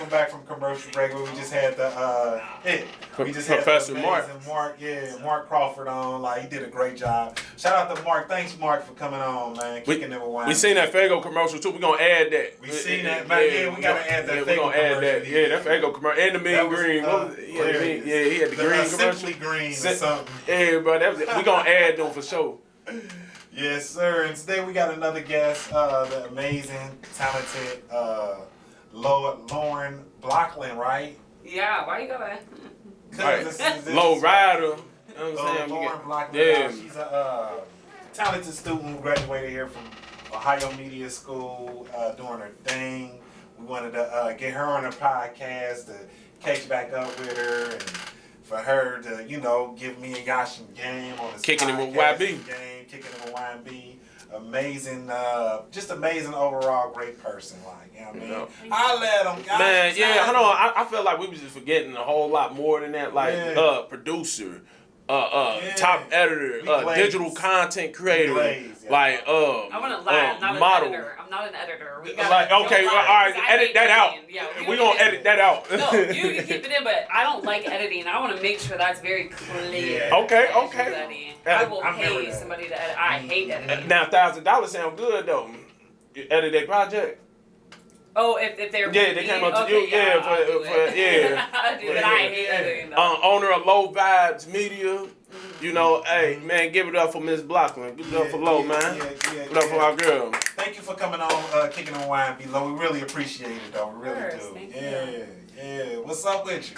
welcome back from commercial break where we just had the Professor Mark. Mark Crawford on. Like, he did a great job. Shout out to Mark. Thanks, Mark, for coming on, man. Kicking it with wine. We seen that Fago commercial too. We gonna add that. We seen that, man. Yeah, we gotta add that. Yeah, we gonna add that. Yeah, that Fago commercial and the mean green. He had the green commercial. Simply green or something. Yeah, bro. We gonna add them for sure. Yes, sir. And today we got another guest, the amazing, talented Lauren Blockland, right? Yeah, why you gotta? Right. LoRyda. You know what I'm saying? Lauren Blockland. Yeah. She's a talented student who graduated here from Ohio Media School, doing her thing. We wanted to get her on a podcast to catch back up with her and for her to, give me a Yashin game on this Kicking it with YB. Kicking it with YB. Amazing, just amazing overall, great person. Like, you know what I mean? I let him. Man, yeah, hold on. I feel like we was just forgetting a whole lot more than that. Like, producer, top editor, digital content creator, like, I want to lie. I'm not model. an editor. I'm not an editor. We gotta, okay, all right, edit that out. Yeah, we gonna edit that out. No, you can keep it in, but I don't like editing. I want to make sure that's very clear. Yeah. Okay. I will pay somebody to edit. I hate editing. Now, $1,000 sound good though. You edit that project. Oh, if they're they came up to you, I do it. I hate editing though. Owner of Low Vibes Media. Hey man, give it up for Miss Blockland. Give it up for Low, man. Give it up for our girl. Thank you for coming on, kicking on wine, Low. We really appreciate it, though. We really do. Thank you. Yeah. What's up with you?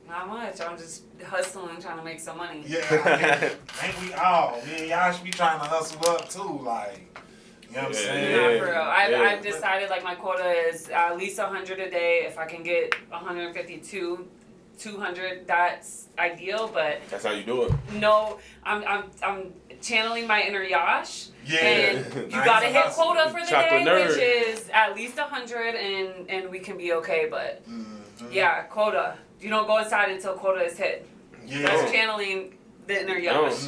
Not much. I'm just hustling, trying to make some money. Yeah. Ain't we all? Me and y'all should be trying to hustle up too, like. You know what I'm saying? Not for real. I've decided like my quota is at least 100 a day. If I can get 152, 200, that's ideal. But that's how you do it. No, I'm channeling my inner Yash. Yeah. And you gotta hit quota for the Chocolate day, nerd. which is at least 100, and we can be okay. But yeah, quota. You don't go inside until quota is hit. Yeah. That's channeling the inner Yash.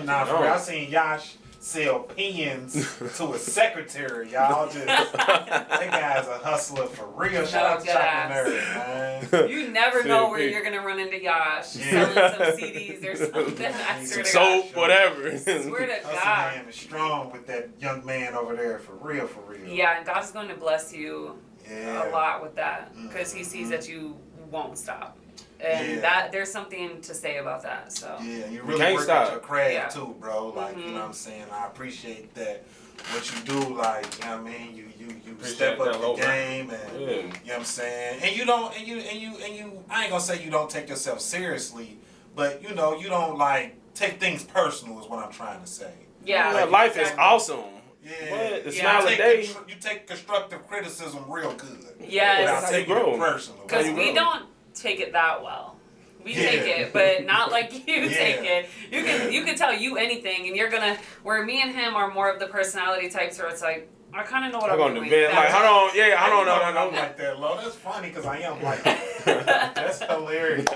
Nah, for real. I seen Yash sell pens to a secretary, y'all. That guy's a hustler for real. Shout out to Chocolate Nerd, man. You never know where you're gonna run into Yash selling some CDs or something. I swear to soap, God. whatever. Swear to Hustle God. man is strong with that young man over there, for real. Yeah, and God's going to bless you a lot with that because He sees that you won't stop. And there's something to say about that. So yeah, you really work at your craft too, bro. Like you know what I'm saying. I appreciate that. What you do, like you know what I mean. You step up the game, and you know what I'm saying. And you don't, and you. I ain't gonna say you don't take yourself seriously, but you don't like take things personal. Is what I'm trying to say. Yeah, like, life is awesome. Yeah, the smile of day. You take constructive criticism real good. Yes, without taking it personal. Because we don't take it that well. We take it, but not like you take it. You can tell you anything, and you're gonna. Where me and him are more of the personality types, where it's like I kind of know what I'm doing. Like hold on, I don't know. I'm like that, Lo. That's funny because I am like that. That's hilarious.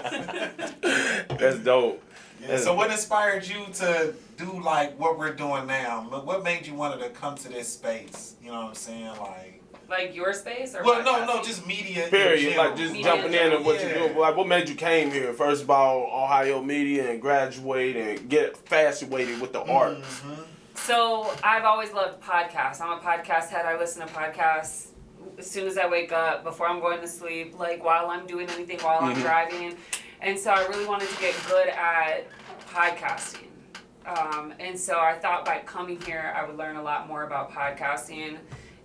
That's dope. Yeah, so what inspired you to do like what we're doing now? What made you want to come to this space? You know what I'm saying, like your space or no, just media. Period. Like just media jumping in and what you do. Like what made you came here? First of all, Ohio Media and graduate and get infatuated with the art. So I've always loved podcasts. I'm a podcast head. I listen to podcasts as soon as I wake up, before I'm going to sleep, like while I'm doing anything, while I'm driving. And so I really wanted to get good at podcasting. And so I thought by coming here, I would learn a lot more about podcasting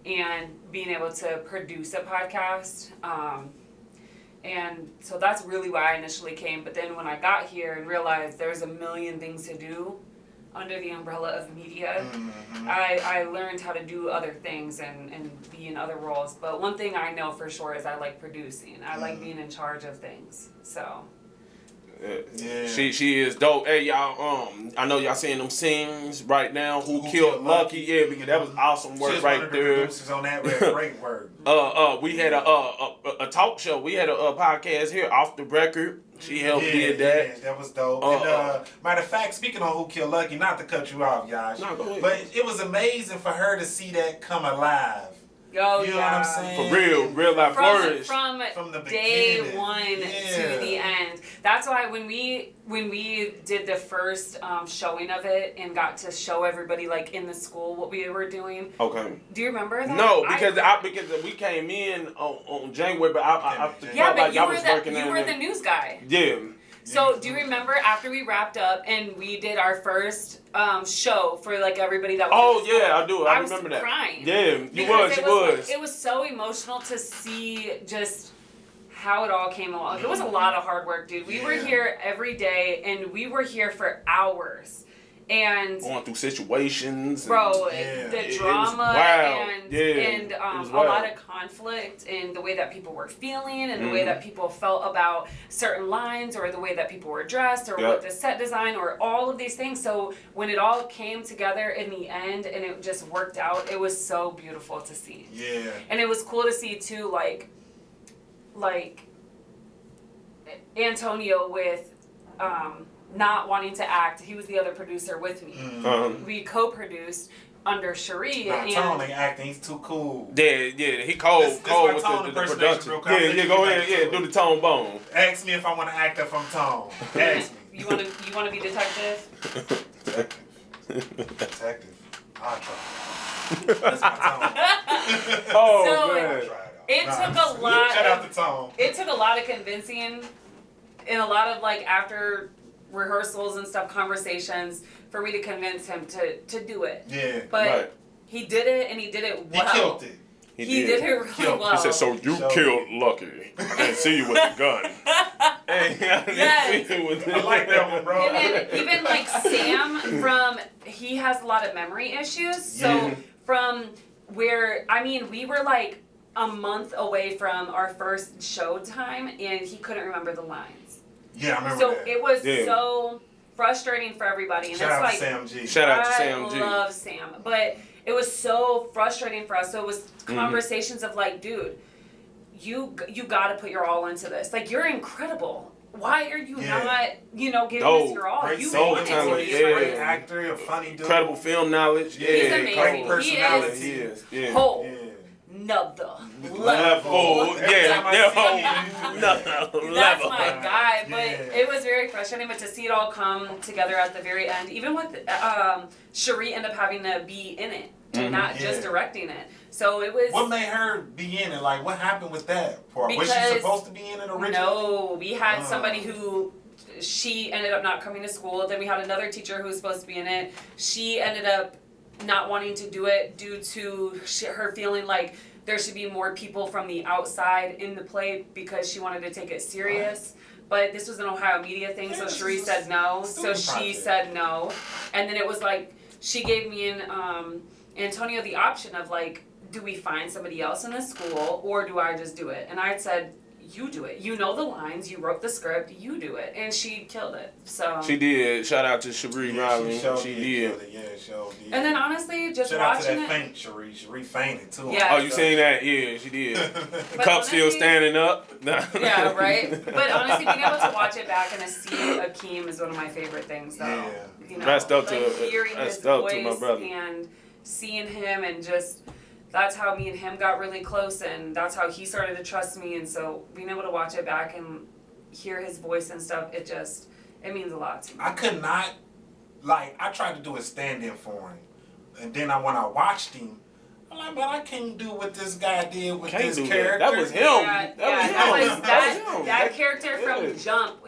and being able to produce a podcast. And so that's really why I initially came. But then when I got here and realized there's a million things to do under the umbrella of media, I learned how to do other things and be in other roles. But one thing I know for sure is I like producing. I like being in charge of things. So Yeah. She is dope. Hey y'all, I know y'all seeing them scenes right now. Who killed Lucky? Yeah, because that was awesome work right there. Producers on that great work. We had a talk show. We had a podcast here off the record. She helped did that. Yeah, that was dope. And, matter of fact, speaking on Who Killed Lucky, not to cut you off, Yash, no, go ahead. but it was amazing for her to see that come alive. Oh, you know what I'm saying? For real life flourish. From the day beginning. one to the end. That's why when we did the first showing of it and got to show everybody like in the school what we were doing. Okay. Do you remember that? No, because we came in on January, but I yeah, but you were the news guy. Yeah. So do you remember after we wrapped up and we did our first show for like everybody that was I do. I remember that. Crying. Yeah, you was. It was so emotional to see just how it all came along. It was a lot of hard work, dude. We were here every day and we were here for hours. And going through situations, bro, the drama and a lot of conflict in the way that people were feeling and the way that people felt about certain lines or the way that people were dressed or what the set design or all of these things. So when it all came together in the end and it just worked out, it was so beautiful to see. Yeah. And it was cool to see too, like Antonio with not wanting to act. He was the other producer with me. We co-produced under Cherie. Tone ain't acting. He's too cool. Yeah. He cold with the production. Yeah. Go ahead. Yeah, do the tone bone. Ask me if I want to act up on Tone. Ask me. You want to be detective? Detective. I'll try. That's my Tone. Man. It took a lot. Shout out to Tone. It took a lot of convincing, and a lot of like after rehearsals and stuff, conversations for me to convince him to do it. Yeah. But he did it, and he did it well. He killed it. He did it really well. He said, "So you killed Lucky and see you with the gun." Yes. I like that one, bro. And then even like Sam he has a lot of memory issues. So from where we were like a month away from our first show time, and he couldn't remember the lines. Yeah, I remember so that. It was so frustrating for everybody. And Shout out to Sam G. Shout out to Sam G. I love Sam. But it was so frustrating for us. So it was conversations of like, dude, you got to put your all into this. Like, you're incredible. Why are you not, giving us your all? Great You want to be a great actor, a funny dude. Incredible film knowledge. He's amazing. Great personality. He is. Yeah. Whole. Another level. That's my guy. But it was very frustrating. But to see it all come together at the very end, even with Cherie ended up having to be in it and not just directing it. So it was. What made her be in it? Like, what happened with that part? Was she supposed to be in it originally? No, we had somebody who. She ended up not coming to school. Then we had another teacher who was supposed to be in it. She ended up not wanting to do it due to her feeling like there should be more people from the outside in the play because she wanted to take it serious. But this was an Ohio media thing, so Cherie said no. So she said no. And then it was like, she gave me and Antonio the option of like, do we find somebody else in the school or do I just do it? And I said, you do it. You know the lines. You wrote the script. You do it. And she killed it. So she did. Shout out to Cherie Riley. She did. And then honestly, just shout watching out to that faint Cherie. Cherie fainted too. Yeah. Oh, you seen that? Yeah, she did. The cup still standing up. Yeah, right. But honestly, being able to watch it back and to see Akeem is one of my favorite things. Though. Yeah. That's dope to hearing his voice my brother. And seeing him and just. That's how me and him got really close, and that's how he started to trust me. And so being able to watch it back and hear his voice and stuff, it means a lot to me. I could not, I tried to do a stand-in for him, and then when I watched him, I'm like, but I can't do what this guy did with this character. That was him. That character from Jump.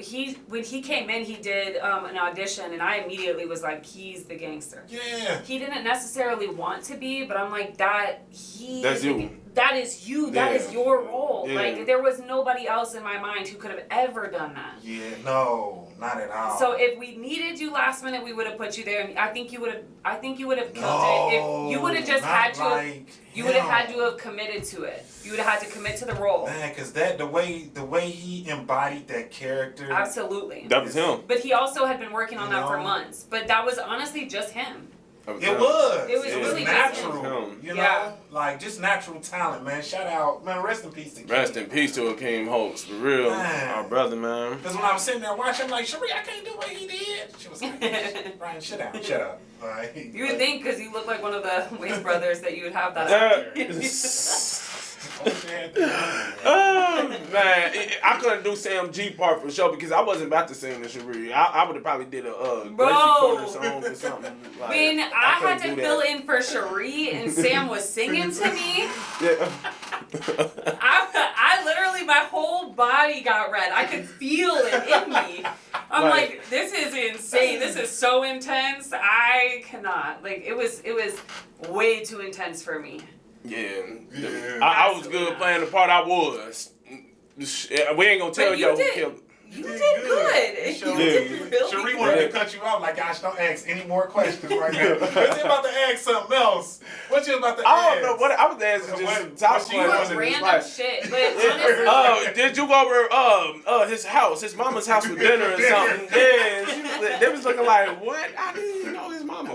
When he came in, he did an audition, and I immediately was like, he's the gangster. Yeah. He didn't necessarily want to be, but I'm like, that's you. That is you. Yeah. That is your role. Yeah. Like, there was nobody else in my mind who could have ever done that. Yeah, no, not at all. So if we needed you last minute, we would have put you there, and I think you would have killed it. If you would have just had to, you would have had to have committed to it. You would have had to commit to the role. Man, because the way he embodied that character. Absolutely. That was him. But he also had been working on that for months. But that was honestly just him. It was really natural, you know, like just natural talent, man. Shout out, man. Rest in peace to King. Rest in peace to Akeem Holtz, for real, our brother, man. Because when I was sitting there watching, I'm like, Cherie, I can't do what he did. She was like, Brian, shut up. Like, you would think because you look like one of the Wayne brothers that you would have that. Oh man, I couldn't do Sam G part for sure because I wasn't about to sing the Cherie. I would have probably did a Gracie Corner song or something. Like, when I had to fill in for Cherie and Sam was singing to me, I literally, my whole body got red. I could feel it in me. I'm like, this is insane. This is so intense. I cannot. Like, it was way too intense for me. Yeah. I was good playing the part I was. We ain't gonna tell y'all who killed. You did good. You did really Cherie wanted to cut you out like, gosh, don't ask any more questions right now. Because you about to ask something else. What you about to ask? I don't know what I was asking. Just top questions. Random shit. But honestly, did you go over his house, his mama's house for dinner or something? Yeah, they was looking like, what? I didn't even know his mama.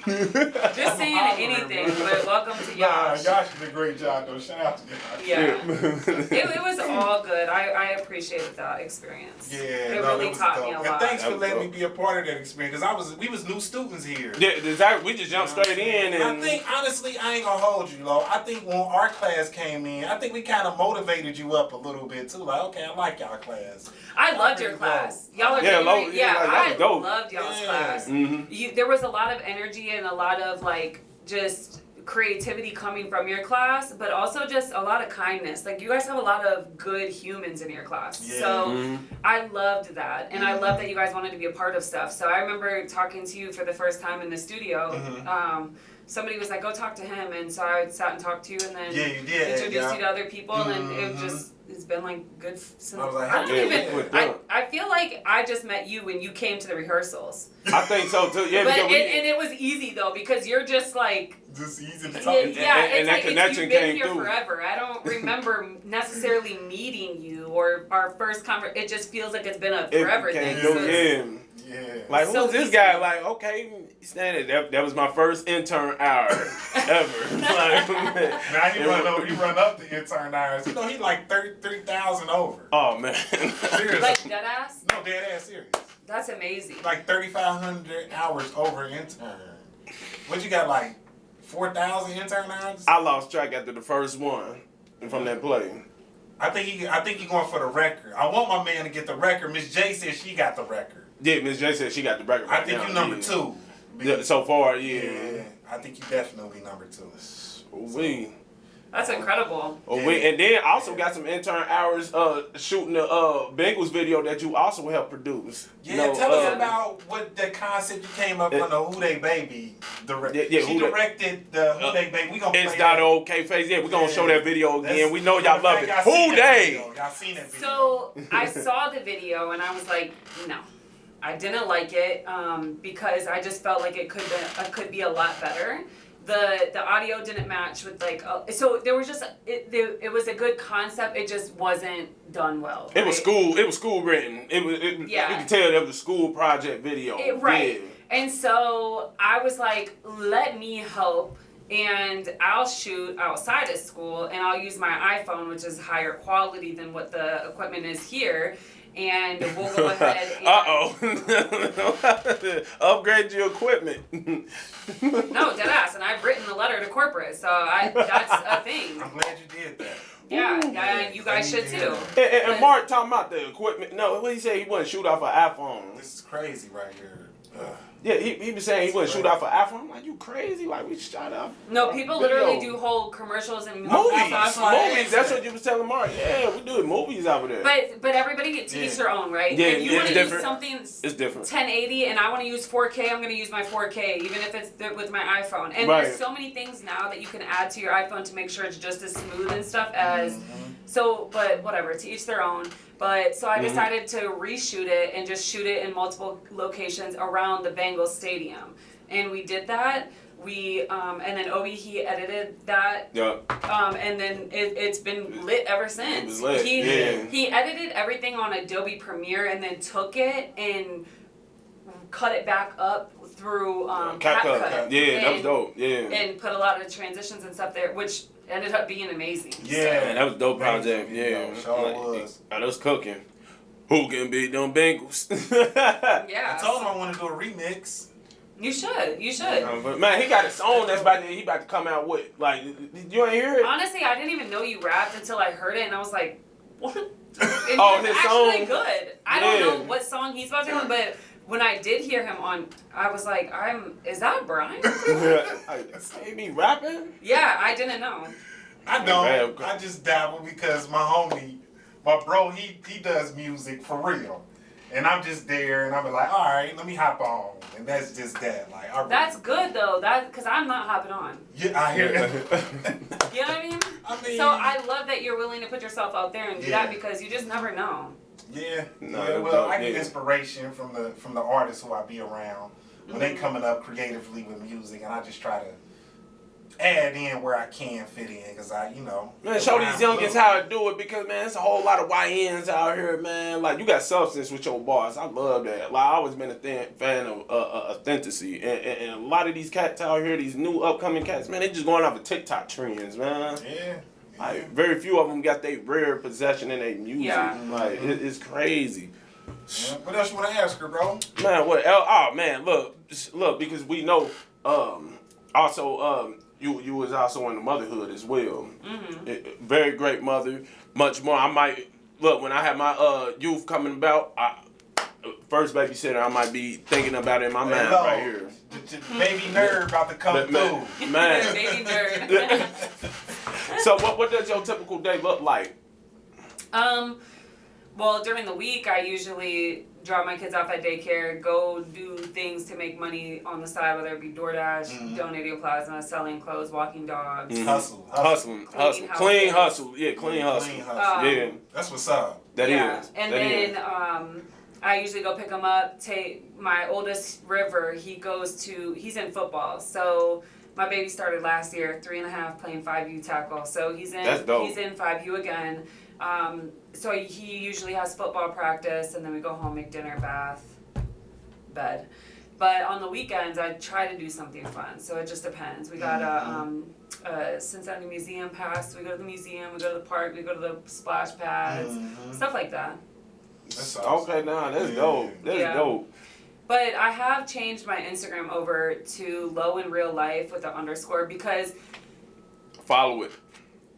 Just saying anything, but welcome to Yash. Yash did a great job, though. Shout out to Yash. Yeah. it was all good. I appreciated that experience. Yeah, it really taught me a lot. And thanks for letting me be a part of that experience, because we was new students here. Yeah, exactly. We just jumped straight in. And I think, honestly, I ain't gonna hold you, Lo. I think when our class came in, I think we kind of motivated you up a little bit, too. Like, okay, I like y'all class. I loved your class. Y'all are I loved y'all's class. Mm-hmm. There was a lot of energy and a lot of like just creativity coming from your class, but also just a lot of kindness. Like, you guys have a lot of good humans in your class. Yeah. So I loved that, and I love that you guys wanted to be a part of stuff. So I remember talking to you for the first time in the studio. Somebody was like, go talk to him, and so I sat and talked to you, and then introduced you to other people, and it's been like good since. I feel like I just met you when you came to the rehearsals. I think so too. Yeah, but and it was easy though, because you're just like easy to talk. And that like connection you've been came here through forever. I don't remember necessarily meeting you or our first conversation. It just feels like it's been a forever thing. Like, who's this guy? Like, okay, standing. That was my first intern hour ever. Now you run up the intern hours. You know, he's like 33,000 over. Oh man. Seriously. Like dead ass? No, dead ass serious. That's amazing. Like 3,500 hours over intern. What you got, like 4,000 intern hours? I lost track after the first one from that play. I think he going for the record. I want my man to get the record. Miss J said she got the record. Yeah, Miss J said she got the record. I think you number 2. Yeah, so far, yeah. I think you definitely number 2. That's incredible. And then also got some intern hours shooting the Bengals video that you also helped produce. Yeah, tell us about what the concept you came up on the Who They Baby. She directed the Who They Baby. We gonna play XtsDatto, Phaze. Yeah, we gonna show that video again. We know y'all love it. Who They? Y'all seen that video. So I saw the video and I was like, no. I didn't like it because I just felt like it could be a lot better. The audio didn't match with so there was just it was a good concept. It just wasn't done well. Right? It was school written. You can tell that was a school project video. Right. Yeah. And so I was like, let me help. And I'll shoot outside of school, and I'll use my iPhone, which is higher quality than what the equipment is here. And we'll go ahead and upgrade your equipment. No, deadass. And I've written the letter to corporate, so that's a thing. I'm glad you did that. Yeah, you guys should too. And Mark talking about the equipment. No, what he said, he wouldn't shoot off an iPhone. This is crazy right here. Yeah, he was saying he wouldn't shoot off an iPhone. I'm like, you crazy? Like, we shot off. No, people literally do whole commercials and movies. That's what you was telling Mark. Yeah, we do movies over there. But everybody gets to each their own, right? Yeah, if you want to use something it's different. 1080 and I want to use 4K, I'm going to use my 4K, even if it's with my iPhone. And there's so many things now that you can add to your iPhone to make sure it's just as smooth and stuff as... So, but whatever, to each their own. But so I decided to reshoot it and just shoot it in multiple locations around the Bengals stadium. And we did that. And then Obi, he edited that. Yeah. And then it's been lit ever since. It was lit. He edited everything on Adobe Premiere and then took it and cut it back up through CapCut. Yeah, that was dope. Yeah. And put a lot of the transitions and stuff there, which ended up being amazing. Yeah, man, that was a dope project. Yeah, I was cooking. Who can beat them Bengals? Yeah. I told him I want to do a remix. You should. But man, he got his own that's about to come out with. Like, you ain't hear it? Honestly, I didn't even know you rapped until I heard it, and I was like, what? And his actually song? good. I don't know what song he's about to do, but when I did hear him on, I was like, is that Brian? He be rapping? Yeah, I didn't know. I don't. I just dabble because my homie, my bro, he does music for real. And I'm just there, and I'm like, all right, let me hop on, and that's just that. Like, that's good though, because I'm not hopping on. Yeah, I hear it. You know what I mean? So I love that you're willing to put yourself out there and do that because you just never know. Yeah. Well, I get inspiration from the artists who I be around when they coming up creatively with music, and I just try to add in where I can fit in, because man, show these youngins how to do it, because man, it's a whole lot of YNs out here, man. Like, you got substance with your boss. I love that. Like, I always been a fan of authenticity, and a lot of these cats out here, these new upcoming cats, man, they just going off of TikTok trends, man. Yeah. Like, very few of them got their rare possession in their music. Yeah. Like, it's crazy. Yeah. What else you want to ask her, bro? Man, what else? Oh man, look, because we know, also, You was also in the motherhood as well. Mm-hmm. Very great mother. Much more. I might look when I have my youth coming about. First babysitter, I might be thinking about it in my mind right here. The baby nerd about to come through. Man. Baby nerd. So what does your typical day look like? Well, during the week, I usually drop my kids off at daycare, go do things to make money on the side, whether it be DoorDash, donating plasma, selling clothes, walking dogs. Hustling. Clean hustle. Yeah, clean hustle. Yeah. That's what's up. That is. And then I usually go pick him up, take my oldest River, he's in football. So my baby started last year, 3.5, playing 5U tackle. So he's in 5U again. So he usually has football practice, and then we go home, make dinner, bath, bed. But on the weekends, I try to do something fun. So it just depends. We got a Cincinnati Museum pass. We go to the museum. We go to the park. We go to the splash pads, stuff like that. That's awesome. Okay, that's dope. That's dope. But I have changed my Instagram over to low in real life with the _ because follow it.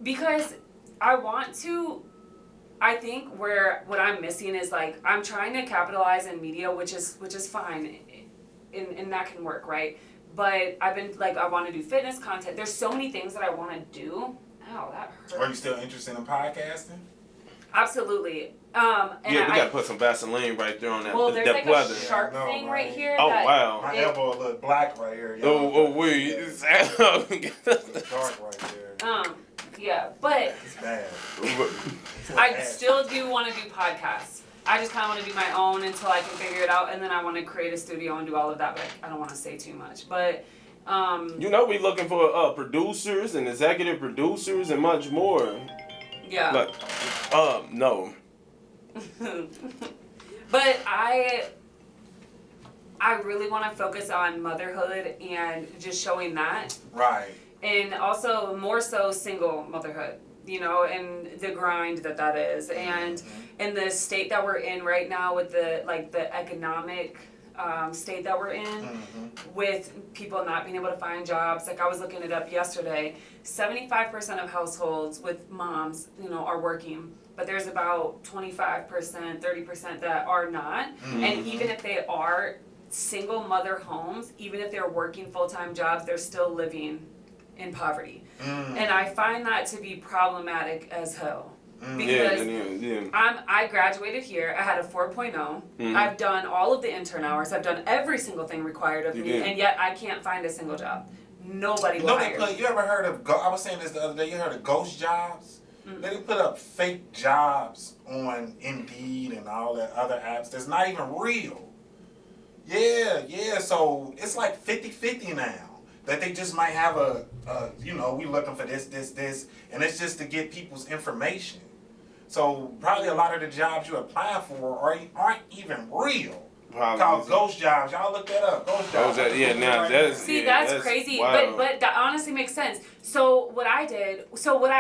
Because I want to. I think what I'm missing is, like, I'm trying to capitalize in media, which is fine, and that can work, right? But I've been like, I want to do fitness content. There's so many things that I want to do. Ow, that hurt. Are you still interested in podcasting? Absolutely. We gotta put some Vaseline right there on that. Well, there's like weather. a sharp thing right here. Oh wow! My elbow look black right here. It's dark right there. Yeah, but it's bad. I still do want to do podcasts. I just kind of want to do my own until I can figure it out, and then I want to create a studio and do all of that, but I don't want to say too much. But we looking for producers and executive producers and much more. Yeah. No. But I really want to focus on motherhood and just showing that. Right. And also more so single motherhood, and the grind that is. And in the state that we're in right now with the economic state that we're in, with people not being able to find jobs. Like, I was looking it up yesterday, 75% of households with moms, are working, but there's about 25%, 30% that are not. And even if they are single mother homes, even if they're working full-time jobs, they're still living in poverty. And I find that to be problematic as hell. Because I graduated here, I had a 4.0, I've done all of the intern hours, I've done every single thing required of me, and yet I can't find a single job. Nobody will hire me. You ever heard of, I was saying this the other day, you heard of ghost jobs? They put up fake jobs on Indeed and all that other apps that's not even real. Yeah, so it's like 50-50 now. That they just might have we looking for this, and it's just to get people's information. So probably a lot of the jobs you apply for aren't even real. called ghost jobs. Y'all look that up. Ghost jobs. That's crazy. Wild. But that honestly makes sense. So what I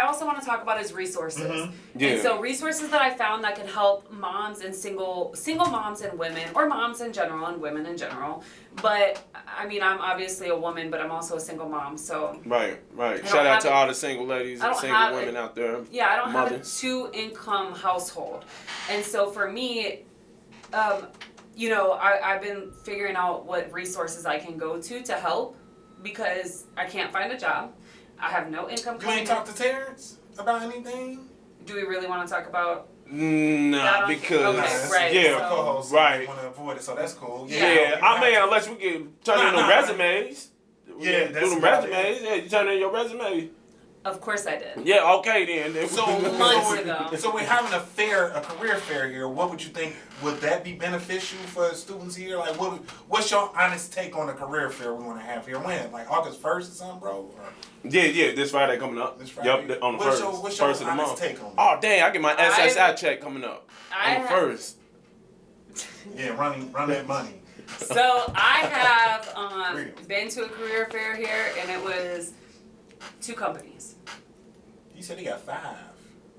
also want to talk about is resources. Mm-hmm. Yeah. And so resources that I found that can help moms and single moms and women, or moms in general and women in general. But I mean, I'm obviously a woman, but I'm also a single mom. So right. Shout out to all the single ladies and single women out there. Yeah, I don't have a 2-income household, and so for me, I've been figuring out what resources I can go to help because I can't find a job. I have no income. You ain't talk to Terrence about anything? Do we really want to talk about? Nah, because right. Want to avoid it, so that's cool. Yeah, I mean, unless we can turn in the resumes. Yeah, do them resumes. Yeah, you turn in your resume. Of course I did. Yeah, okay then. So months ago. So we're having a career fair here. What would you think? Would that be beneficial for students here? Like, what's your honest take on the career fair we want to have here? When? Like August 1st or something, bro? Or? Yeah, this Friday coming up. This Friday? Yep, on the what's your first of the month. Take on oh, dang, I get my SSI check coming up on the 1st. Yeah, run that money. So I have been to a career fair here, and it was 2 companies. You said he got 5.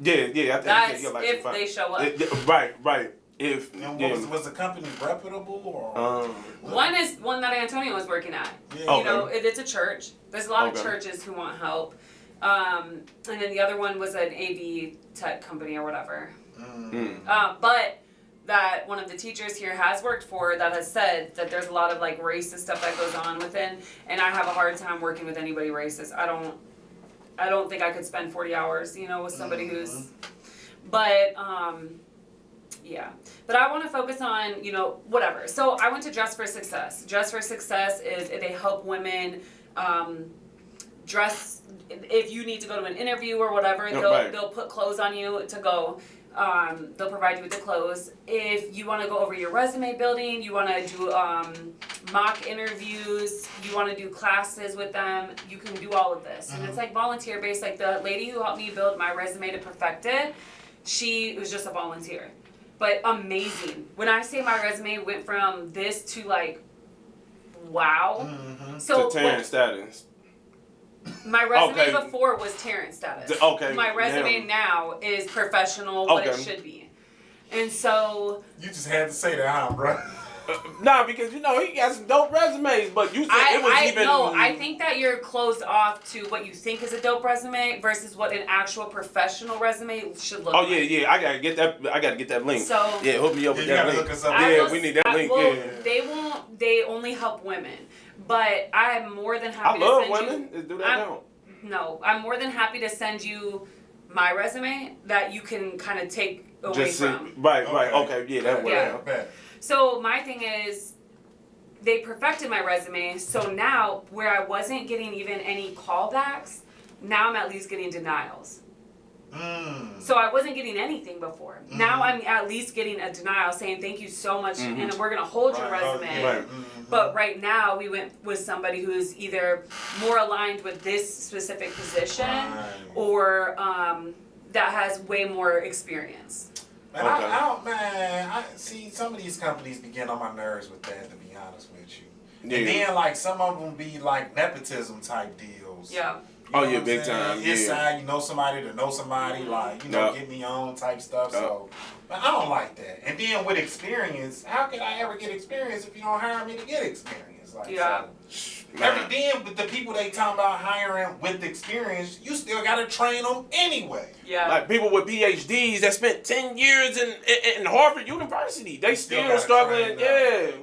Yeah, I think that's he got like if 5. they show up. Right. If was the company reputable or? One is one that Antonio was working at. Yeah. It's a church. There's a lot of churches who want help. And then the other one was an AV tech company or whatever. But that one of the teachers here has worked for that has said that there's a lot of like racist stuff that goes on within, and I have a hard time working with anybody racist. I don't think I could spend 40 hours, with somebody who's, but, yeah. But I want to focus on, whatever. So I went to Dress for Success. Dress for Success is they help women dress. If you need to go to an interview or whatever, they'll put clothes on you to go. They'll provide you with the clothes. If you want to go over your resume building, you want to do mock interviews, you want to do classes with them, you can do all of this. And it's like volunteer based. Like the lady who helped me build my resume to perfect it, she was just a volunteer. But amazing. When I say my resume went from this to like, wow. So to Terrence status. My resume before was Terrence status. My resume now is professional, what it should be. And so... You just had to say that, huh, bro? Nah, because he got some dope resumes, but you said I think that you're closed off to what you think is a dope resume versus what an actual professional resume should look like. Yeah, I gotta get that link. So hook me up with that link. Look us up. We need that link. They only help women, but I'm more than happy to send women. Do that now. No, I'm more than happy to send you my resume that you can kind of take away from. Right. Okay, yeah, that works. Yeah. So my thing is, they perfected my resume, so now where I wasn't getting even any callbacks, now I'm at least getting denials. So I wasn't getting anything before. Now I'm at least getting a denial saying thank you so much and we're going to hold your resume. But right now we went with somebody who's either more aligned with this specific position or that has way more experience. Man, I see some of these companies be getting on my nerves with that, to be honest with you. Yeah. And then like some of them be like nepotism type deals. Yeah. Big time. Inside, you know somebody to know somebody, like, get me on type stuff. So, but I don't like that. And then with experience, how can I ever get experience if you don't hire me to get experience? Like, then with the people they talking about hiring with experience, you still gotta train them anyway. Yeah. Like people with PhDs that spent 10 years in Harvard University, they still struggling.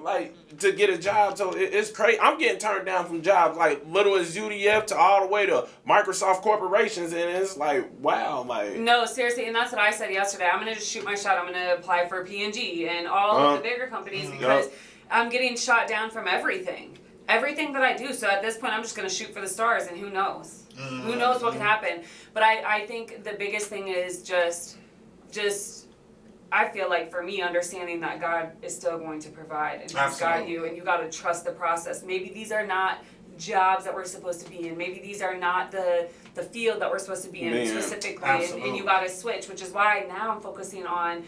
Like to get a job. So it's crazy. I'm getting turned down from jobs like little as UDF to all the way to Microsoft corporations, and it's like, wow, like. No, seriously, and that's what I said yesterday. I'm gonna just shoot my shot. I'm gonna apply for P&G and all of the bigger companies because I'm getting shot down from everything that I do. So at this point, I'm just gonna shoot for the stars, and who knows? Who knows what can happen? But I think the biggest thing is just. I feel like for me, understanding that God is still going to provide and He's got you, and you got to trust the process. Maybe these are not jobs that we're supposed to be in. Maybe these are not the field that we're supposed to be in specifically, and you got to switch, which is why now I'm focusing on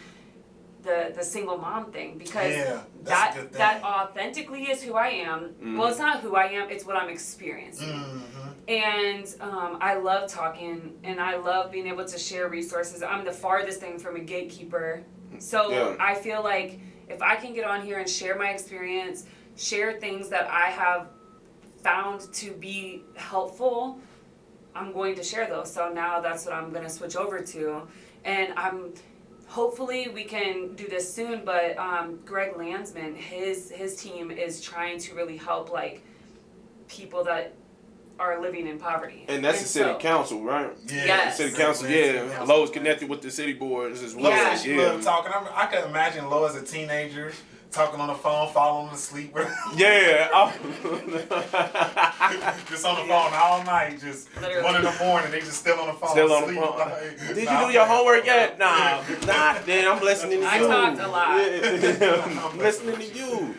the single mom thing, because that authentically is who I am. Well, it's not who I am, it's what I'm experiencing. And I love talking, and I love being able to share resources. I'm the farthest thing from a gatekeeper. So I feel like if I can get on here and share my experience, share things that I have found to be helpful, I'm going to share those. So now that's what I'm going to switch over to. And hopefully we can do this soon, but Greg Landsman, his team is trying to really help like people that are living in poverty. And that's the city council, right? Yeah. Yes. The city council, yeah. Lowe's connected with the city boards as well. Lowe's, she loved talking. I can imagine Lowe's as a teenager talking on the phone, falling asleep. Yeah. Just on the phone all night, just Literally. 1 in the morning, they just still on the phone. Still on asleep. the phone. Like, Did you do your homework yet? Nah, then I'm listening to you. I talked a lot. Yeah. I'm listening to you.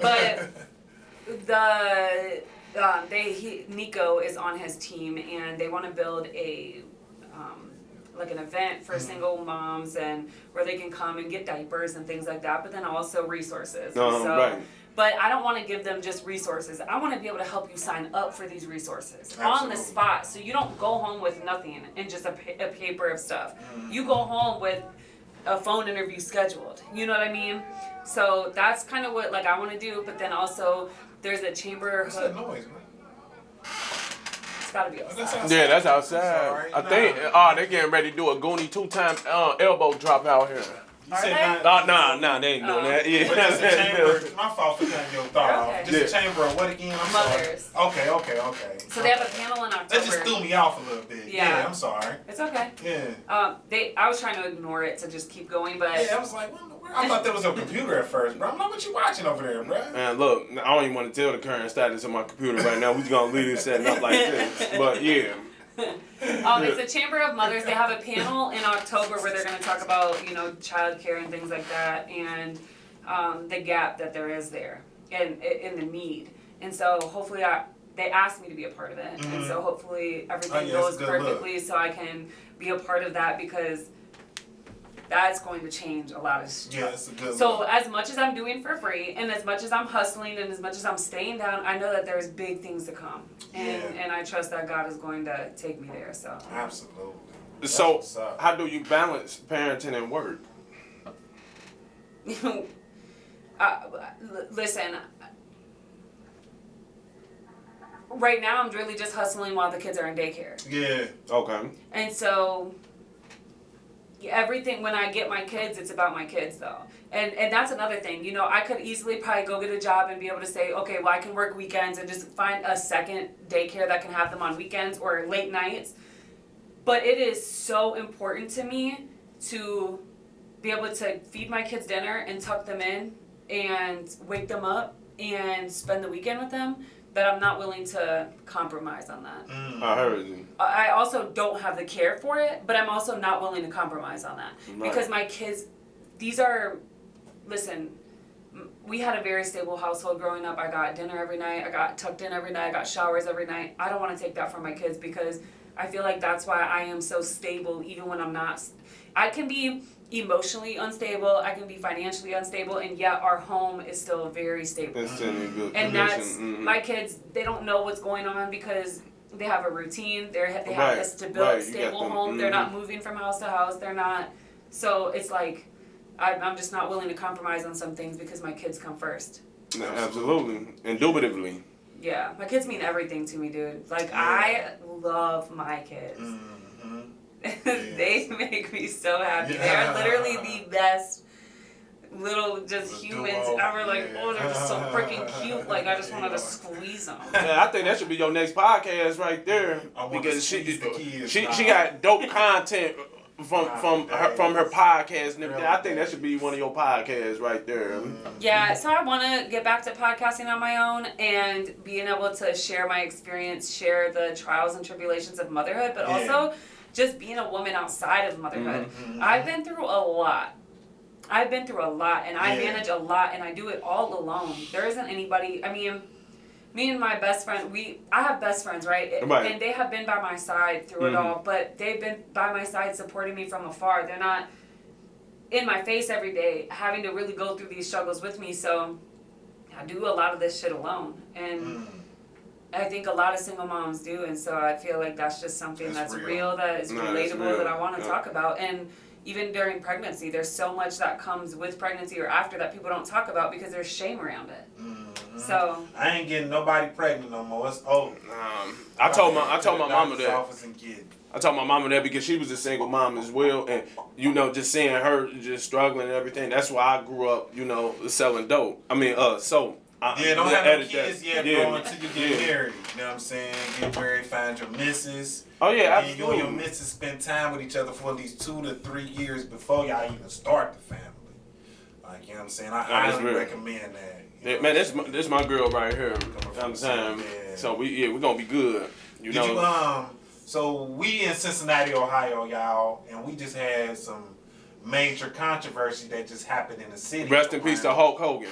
But Nico is on his team, and they want to build a like an event for single moms, and where they can come and get diapers and things like that, but then also resources. Right. But I don't want to give them just resources. I want to be able to help you sign up for these resources on the spot, so you don't go home with nothing and just a paper of stuff. You go home with a phone interview scheduled. You know what I mean? So that's kind of what like I want to do. But then also there's a chamber. What's that noise, man? It's gotta be outside. Yeah, that's outside. I think. They're getting ready to do a Goonie 2-time elbow drop out here. You said Nah, they ain't doing that. Yeah, but just a chamber. My fault for cutting your thought off. Just a chamber of what again? I'm Mothers. Sorry. Okay. So they have a panel in October. That just threw me off a little bit. Yeah, I'm sorry. It's okay. Yeah. I was trying to ignore it to just keep going, but I was like, I thought that was a computer at first, bro. I'm like, what you watching over there, bro? Man, look, I don't even want to tell the current status of my computer right now. We're just gonna leave it setting up like this. But yeah. It's a Chamber of Mothers. They have a panel in October where they're going to talk about, child care and things like that, and the gap that there is there, and the need. And so hopefully they asked me to be a part of it, and so hopefully everything goes perfectly so I can be a part of that, because that's going to change a lot of stuff. Yeah, it's a good So as much as I'm doing for free, and as much as I'm hustling, and as much as I'm staying down, I know that there's big things to come. And I trust that God is going to take me there. So absolutely. So how do you balance parenting and work? Listen, right now I'm really just hustling while the kids are in daycare. Yeah. Okay. And so everything, when I get my kids, it's about my kids though. And that's another thing. I could easily probably go get a job and be able to say, okay, well, I can work weekends and just find a second daycare that can have them on weekends or late nights. But it is so important to me to be able to feed my kids dinner and tuck them in and wake them up and spend the weekend with them, that I'm not willing to compromise on that. I heard you. I also don't have the care for it, but I'm also not willing to compromise on that. Right. Because my kids, listen, we had a very stable household growing up. I got dinner every night. I got tucked in every night. I got showers every night. I don't want to take that from my kids, because I feel like that's why I am so stable even when I'm not. I can be emotionally unstable, I can be financially unstable, and yet our home is still very stable. It's in a good and position. that's my kids, they don't know what's going on because they have a routine, they have a stable home, they're not moving from house to house, they're not, so it's like I'm just not willing to compromise on some things because my kids come first. No, absolutely. Indubitably. Yeah, my kids mean everything to me, dude. Like, I love my kids. They make me so happy. They're literally the best little humans ever. Like, oh, they're just so freaking cute. Like, I just wanted to squeeze them. Yeah, I think that should be your next podcast right there, because she got dope content from her podcast and everything. I think that should be one of your podcasts right there. Yeah, so I want to get back to podcasting on my own and being able to share my experience, share the trials and tribulations of motherhood, but also just being a woman outside of motherhood. I've been through a lot. And I manage a lot, and I do it all alone. There isn't anybody, me and my best friend, I have best friends, right? And they have been by my side through it all, but they've been by my side supporting me from afar. They're not, in my face every day, having to really go through these struggles with me. So I do a lot of this shit alone. And I think a lot of single moms do. And so I feel like that's just something that's real, that is relatable, that I want to talk about. And even during pregnancy, there's so much that comes with pregnancy or after that people don't talk about because there's shame around it. So I ain't getting nobody pregnant no more. It's over. I told my mama that. I told my mama that because she was a single mom as well, and you know, just seeing her just struggling and everything. That's why I grew up, you know, selling dope. I mean, so. Don't have no kids yet, bro, until you get married. You know what I'm saying? Get married, find your missus. Oh yeah, absolutely. You and your missus spend time with each other for at least 2 to 3 years before y'all even start the family. Like, you know what I'm saying? I highly recommend that. Yeah, man, this my girl right here. You know what I'm saying? Yeah. So we're gonna be good. You know. So we in Cincinnati, Ohio, y'all, and we just had some major controversy that just happened in the city. Rest in peace to Hulk Hogan.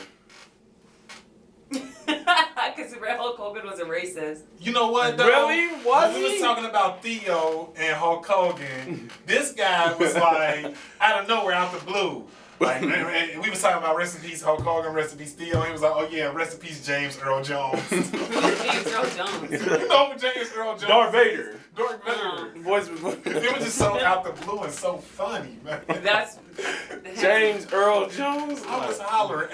Because Hulk Hogan was a racist. You know what, though? Really? Was he? We was talking about Theo and Hulk Hogan. This guy was like, out of nowhere, out the blue. Like, we was talking about rest in peace Hulk Hogan, rest in peace Theo. He was like, oh yeah, rest in peace James Earl Jones. James Earl Jones. You know who James Earl Jones? Darth Vader. Darth Vader. It was just so out the blue and so funny, man. That's James Earl Jones. I was hollering.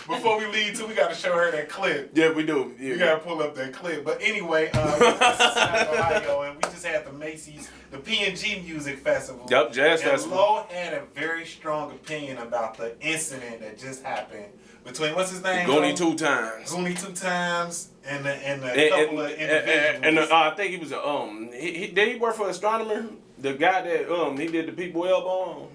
Before we leave, too, we got to show her that clip. Yeah, we do. Yeah. We got to pull up that clip. But anyway, Ohio, and we just had the Macy's, the P&G Music Festival. Yep, Jazz Festival. And Lo had a very strong opinion about the incident that just happened between, what's his name? Goonie 2 Times. Goonie 2 Times and a couple of individuals. And I think he was did he work for Astronomer? The guy that he did the people elbow on?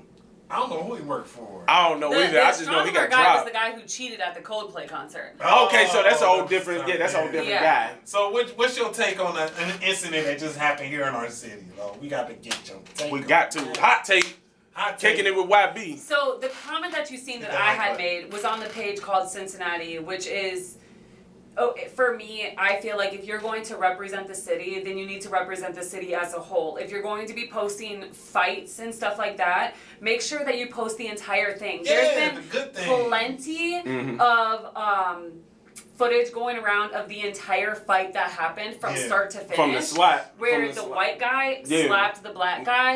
I don't know who he worked for. I don't know either. I just know he got guy dropped. Was the guy who cheated at the Coldplay concert. Okay, so that's a whole different. Yeah, that's a whole different guy. So what's your take on an incident that just happened here in our city? We got to get your take. We got to hot take. Kicking it with YB. So the comment that you seen that I had made was on the page called Cincinnati, which is. Oh, for me, I feel like if you're going to represent the city, then you need to represent the city as a whole. If you're going to be posting fights and stuff like that, make sure that you post the entire thing. Yeah, there's been plenty of footage going around of the entire fight that happened from start to finish. From the slap. Where the white guy slapped the black guy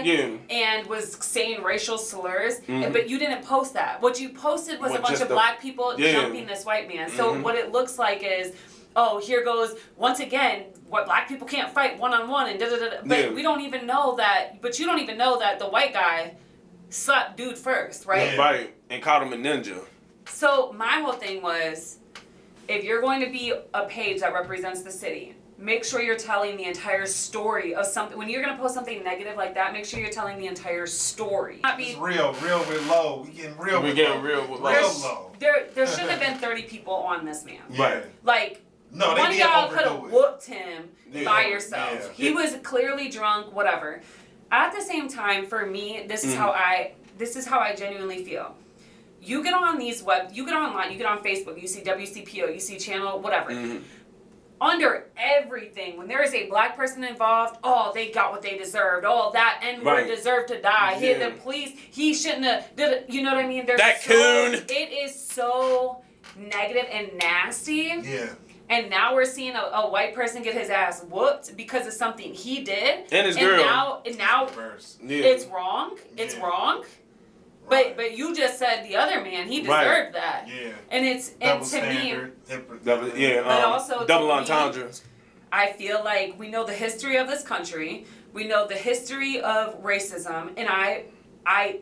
and was saying racial slurs. But you didn't post that. What you posted was a bunch of black people jumping this white man. So what it looks like is, oh, here goes, once again, what black people can't fight one-on-one and da-da-da. But we don't even know that, but you don't even know that the white guy slapped dude first, right? Yeah. Right, and called him a ninja. So my whole thing was, if you're going to be a page that represents the city, make sure you're telling the entire story of something. When you're going to post something negative like that, make sure you're telling the entire story. It's real with low. We getting real with low. There shouldn't have been 30 people on this man. Right. Like, no, one of y'all could have whooped him by yourself. Yeah. He was clearly drunk, whatever. At the same time, for me, this is how I genuinely feel. You get on you get online, you get on Facebook, you see WCPO, you see channel, whatever. Under everything, when there is a black person involved, oh, they got what they deserved. Oh, that N-word deserved to die. Yeah. Hit the police. He shouldn't have did it. You know what I mean? Coon. It is so negative and nasty. Yeah. And now we're seeing a white person get his ass whooped because of something he did. And his girl. Now it's wrong. It's wrong. Right. But you just said the other man, he deserved that. Yeah. And it's double to standard. me, but also double to entendre. Me, I feel like we know the history of this country. We know the history of racism, and I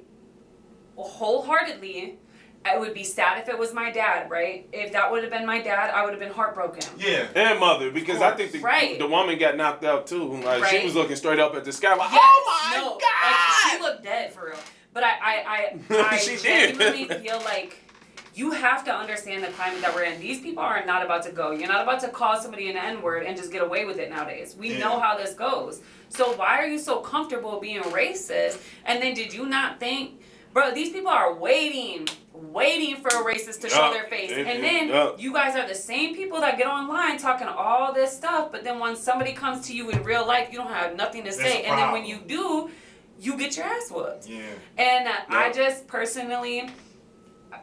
wholeheartedly, I would be sad if it was my dad, right? If that would have been my dad, I would have been heartbroken. Yeah. And mother, because I think the woman got knocked out too. Like she was looking straight up at the sky like, oh my God! Like, she looked dead for real. But I genuinely feel like you have to understand the climate that we're in. These people are not about to go. You're not about to call somebody an N-word and just get away with it nowadays. We know how this goes. So why are you so comfortable being racist? And then did you not think, bro, these people are waiting for a racist to show their face. And then you guys are the same people that get online talking all this stuff, but then when somebody comes to you in real life, you don't have nothing to say. And then when you do, you get your ass whooped. Yeah. And I just personally,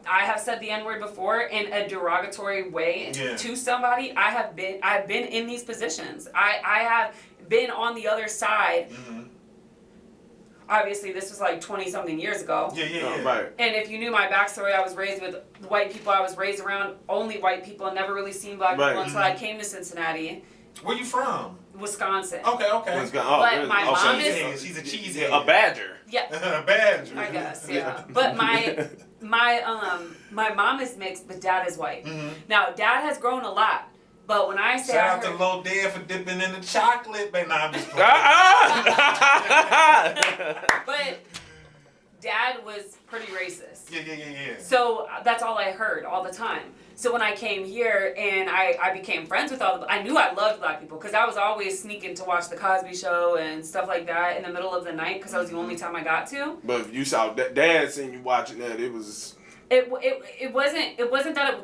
I have said the N-word before in a derogatory way to somebody. I've been in these positions. I have been on the other side. Mm-hmm. Obviously, this was like 20-something years ago. Yeah. Right. And if you knew my backstory, I was raised with white people. I was raised around only white people and never really seen black people until I came to Cincinnati. Where you from? Wisconsin. Okay. But my mom is... She's a cheesehead. A badger. Yeah. A badger. I guess, yeah. But my mom is mixed, but dad is white. Mm-hmm. Now, dad has grown a lot. But when I say shout out to Lil Dad for dipping in the chocolate, but nah, I'm just But dad was pretty racist. Yeah. So that's all I heard all the time. So when I came here and I became friends with I knew I loved black people because I was always sneaking to watch the Cosby Show and stuff like that in the middle of the night because that was the only time I got to. But if you saw dad seeing you watching that, it was... It wasn't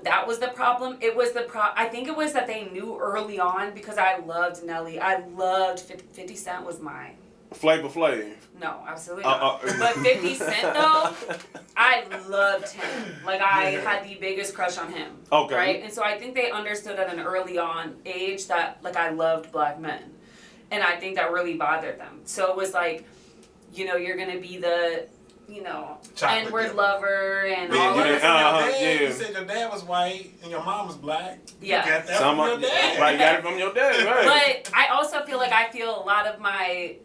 that was the problem. It was I think it was that they knew early on because I loved Nelly. I loved 50 Cent was my Flavor Flav. No, absolutely not. But 50 Cent though, I loved him. Like I had the biggest crush on him. Okay. Right? And so I think they understood at an early on age that like I loved black men. And I think that really bothered them. So it was like, you're gonna be the N-word lover and all that. You said your dad was white and your mom was black. Yeah. You got that from your dad. Right, you got it from your dad, right. But I also feel like I feel a lot of my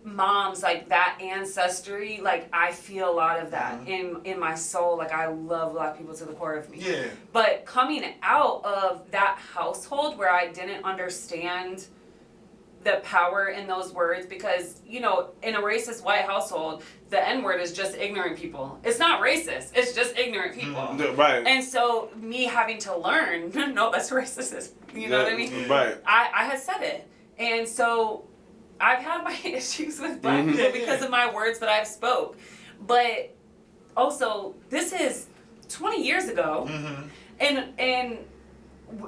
mom's, like, that ancestry, like, I feel a lot of that in my soul. Like, I love black people to the core of me. Yeah. But coming out of that household where I didn't understand the power in those words, because in a racist white household the N-word is just ignorant people. It's not racist, it's just ignorant people. Right. And so me having to learn, no, that's racist, know what I mean? Right. I had said it, and so I've had my issues with black people because of my words that I've spoke. But also this is 20 years ago, and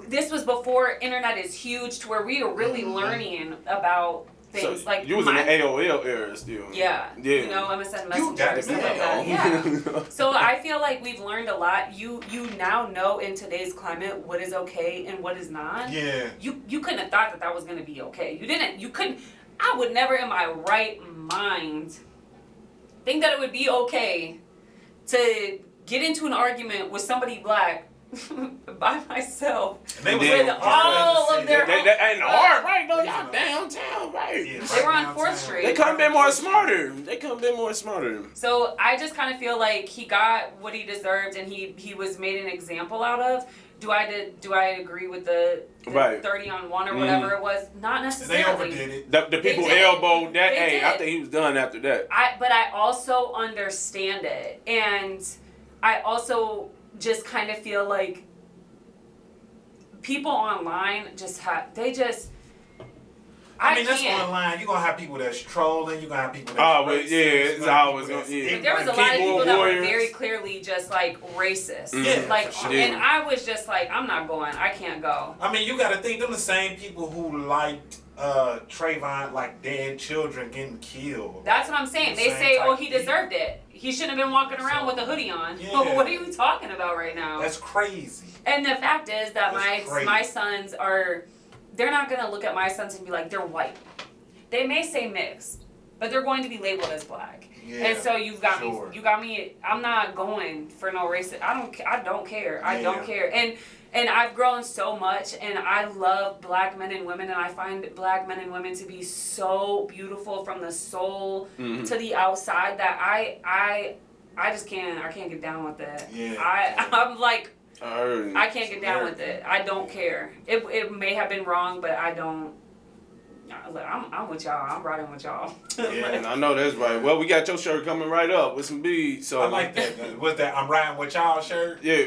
this was before internet is huge to where we were really learning about things. So like you was in the AOL era still. Yeah. MSN Messenger, stuff like that. Yeah. So I feel like we've learned a lot. You now know in today's climate what is okay and what is not. Yeah. You couldn't have thought that was going to be okay. You couldn't. I would never in my right mind think that it would be okay to get into an argument with somebody black by myself with all of their and hard, right? No, y'all downtown, right? Yeah, they were on 4th Street. They couldn't be more smarter. So I just kind of feel like he got what he deserved, and he was made an example out of. Do I agree with the 30-on-1 or whatever it was? Not necessarily. They overdid it. The people elbowed that. I think he was done after that. But I also understand it, and I also just kind of feel like people online I mean, that's online. You're going to have people that's trolling. You're going to have people that's racist. It's always going to But there was a lot of people that were very clearly just, like, racist. And I was just like, I'm not going. I can't go. I mean, you got to think, them the same people who liked Trayvon, like, dead children getting killed. That's what I'm saying. They say, he deserved it. He shouldn't have been walking around with a hoodie on. Yeah. What are you talking about right now? That's crazy. And the fact is that my sons are... They're not going to look at my sons and be like, they're white. They may say mixed, but they're going to be labeled as black. Yeah, and so you got me, I'm not going for no racist. I don't care. I don't care. And I've grown so much, and I love black men and women, and I find black men and women to be so beautiful from the soul to the outside that I just can't get down with it. Yeah. I'm like, I can't get down with it. I don't care. It may have been wrong, but I don't. I'm with y'all. I'm riding with y'all. Yeah, I know that's right. Well, we got your shirt coming right up with some beads. So I like that. What's that? I'm riding with y'all shirt. Yeah,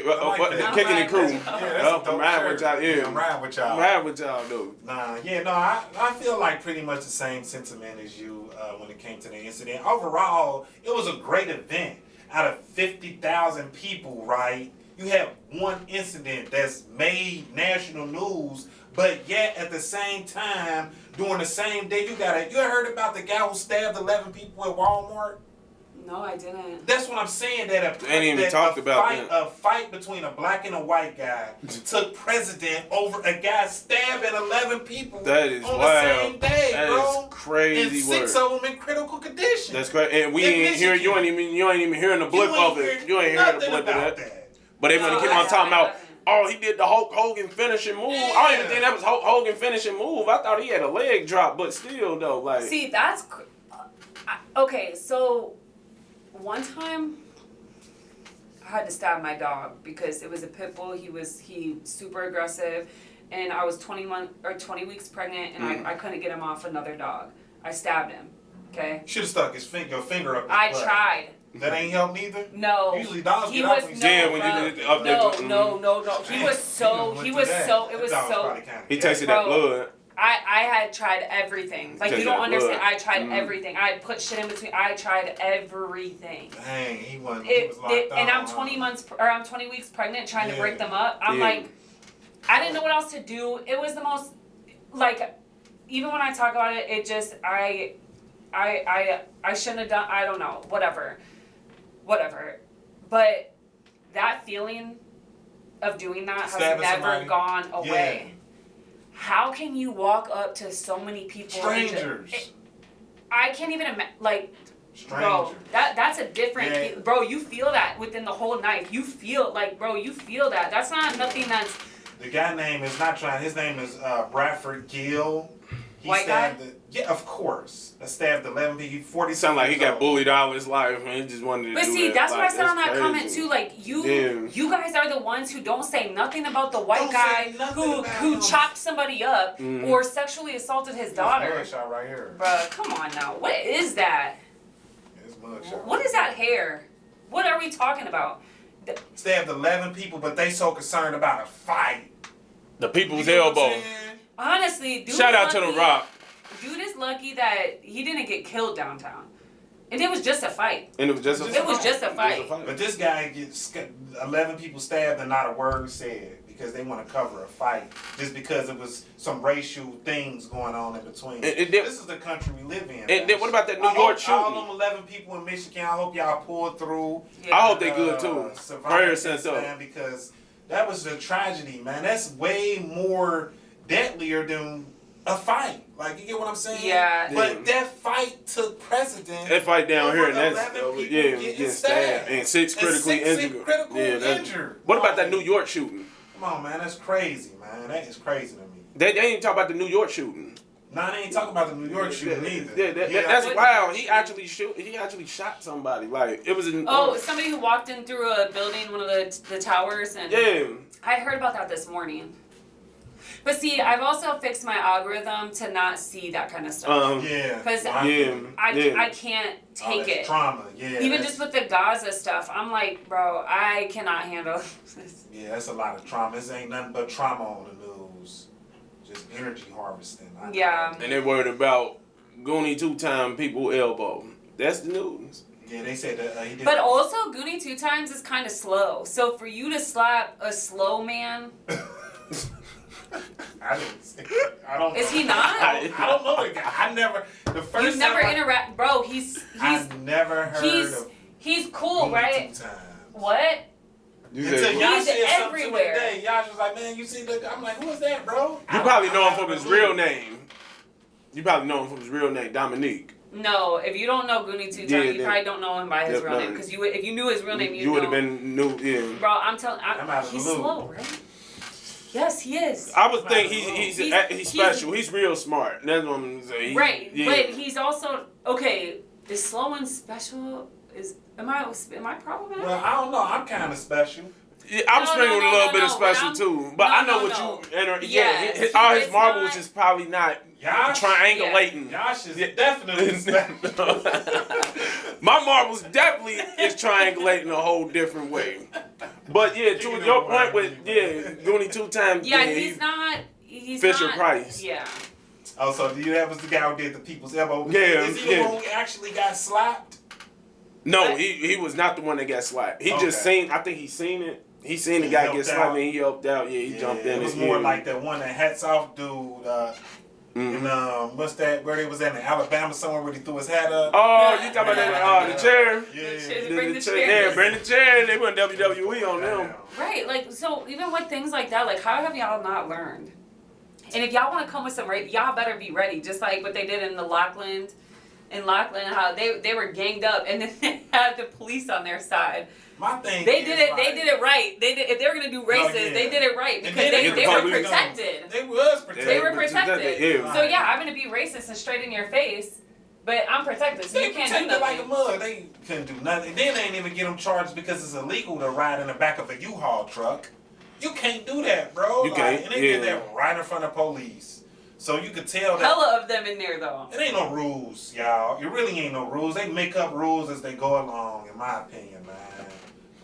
kicking the crew. I'm riding with y'all. Yeah, I'm riding with y'all. I'm riding with y'all, though. I feel like pretty much the same sentiment as you when it came to the incident. Overall, it was a great event. Out of 50,000 people, right? you have one incident that's made national news, but yet at the same time, during the same day, you heard about the guy who stabbed 11 people at Walmart? No, I didn't. That's what I'm saying. That a fight between a black and a white guy took precedent over a guy stabbing 11 people that is on wild. the same day, that bro. Is crazy. And 6 of them in critical condition. That's crazy. And we ain't hear. You ain't even hearing the blip of it. You ain't hearing the blip of that. But they want to keep on talking about. Oh, he did the Hulk Hogan finishing move. Yeah. I don't even think that was Hulk Hogan finishing move. I thought he had a leg drop, but still though, like. See, that's okay. So. One time, I had to stab my dog because it was a pit bull. He super aggressive, and I was 20 weeks pregnant, and I couldn't get him off another dog. I stabbed him. Okay. Should have stuck your finger up. I tried. That ain't help neither. No. Usually dogs get up. When you did up there. No. He was so. He tasted that blood. I had tried everything. Like, you don't understand. I tried everything. I put shit in between. I tried everything. Dang, he was locked down. And I'm 20 weeks pregnant trying to break them up. I'm like, I didn't know what else to do. It was the most, like, even when I talk about it, it just, I shouldn't have done, I don't know, whatever. But that feeling of doing that has never gone away. Yeah. How can you walk up to so many people? Strangers. I can't even imagine. Like, strangers. Bro, that's a different. Bro, you feel that within the whole knife. You feel that. That's not nothing that's. The guy name is not trying. His name is Bradford Gill. White guy? Yeah, of course. I stabbed 11 people. 40. Sound like he got bullied all his life, man. He just wanted to. But do see, that. that's like, what I said on that crazy. comment too. Like you guys are the ones who don't say nothing about the white guy who chopped somebody up or sexually assaulted his daughter. Mugshot right here. Bruh, come on now. What is that? It's mugshot. What is that hair? What are we talking about? Stabbed 11 people, but they so concerned about a fight. The people's elbow. Honestly, dude. Shout out to The Rock. Dude is lucky that he didn't get killed downtown. And it was just a fight. But this guy gets 11 people stabbed and not a word said because they want to cover a fight. Just because it was some racial things going on in between. This is the country we live in. And then what about that New York shooting? All them 11 people in Michigan, I hope y'all pull through. Yeah. I hope they good too. Prayers sent up. Because that was a tragedy, man. That's way more deadlier than a fight. Like, you get what I'm saying? Yeah. But that fight took precedent. That fight down here, and that's getting stabbed. And 6 critically injured. What about that New York shooting? Come on, man. That's crazy, man. That is crazy to me. They ain't talk about the New York shooting. Nah, they ain't talking about the New York shooting either. That's wild. He actually shot somebody. Like, it was somebody who walked in through a building, one of the towers, and I heard about that this morning. But see, I've also fixed my algorithm to not see that kind of stuff. Because I can't take it. Trauma, Even just with the Gaza stuff, I'm like, bro, I cannot handle this. Yeah, that's a lot of trauma. This ain't nothing but trauma on the news. Just energy harvesting. And they're worried about Goonie 2-time people elbow. That's the news. Yeah, they said that he did. But also, Goonie 2 times is kind of slow. So for you to slap a slow man... I don't know. Is he not? I don't know the guy. I never. The first. You've never interact, bro. He's. I've never heard of. He's cool, right? What? Until y'all he's said everywhere. Something today, y'all was like, man, you see the. I'm like, who is that, bro? You probably know him from his real name. Dominique. No, if you don't know Goonie 2 times, you probably don't know him by his real name. Because if you knew his real name, you would have been new. Yeah. Bro, I'm telling. He's slow, right? Yes, he is. I would think he's special. He's real smart. That's what I'm saying. Right, but he's also is slow and special? Am I problematic? Well, I don't know. I'm kind of special. Yeah, I'm sprinkled a little bit of special too, but I know what you enter. Yeah, all his marbles is probably not triangulating. Josh is definitely special. My marbles definitely is triangulating a whole different way. But yeah, to your point with Goonie 2 times. Yeah, he's not. He's Fisher not, Price. Yeah. Oh, so that was the guy who did the people's elbow? Yeah. Is he the one who actually got slapped? No, he was not the one that got slapped. He just seen. I think he seen it. He seen the guy get slapped and he helped out. Yeah, he jumped in. It was more like that one that hats off dude. And what's that? Where they was in Alabama somewhere where he threw his hat up. Oh, you talking about that? The chair? Yeah. Bring the chair. Yeah, bring the chair. They went WWE on them. Right. Like, so even with things like that, like, how have y'all not learned? And if y'all want to come with some rape, y'all better be ready. Just like what they did in the Blockland. In Blockland, how they were ganged up and then they had the police on their side. My thing they did it right. They did, if they were gonna do races, they did it right because they were protected. They was protected. They were protected. Yeah. So yeah, I'm gonna be racist and straight in your face, but I'm protected, so you can't do nothing. Like a mug. They couldn't do nothing. Then they ain't even get them charged because it's illegal to ride in the back of a U-Haul truck. You can't do that, bro. You can't. And they did that right in front of police. So you could tell that. Hella of them in there though. It ain't no rules, y'all. It really ain't no rules. They make up rules as they go along, in my opinion, man.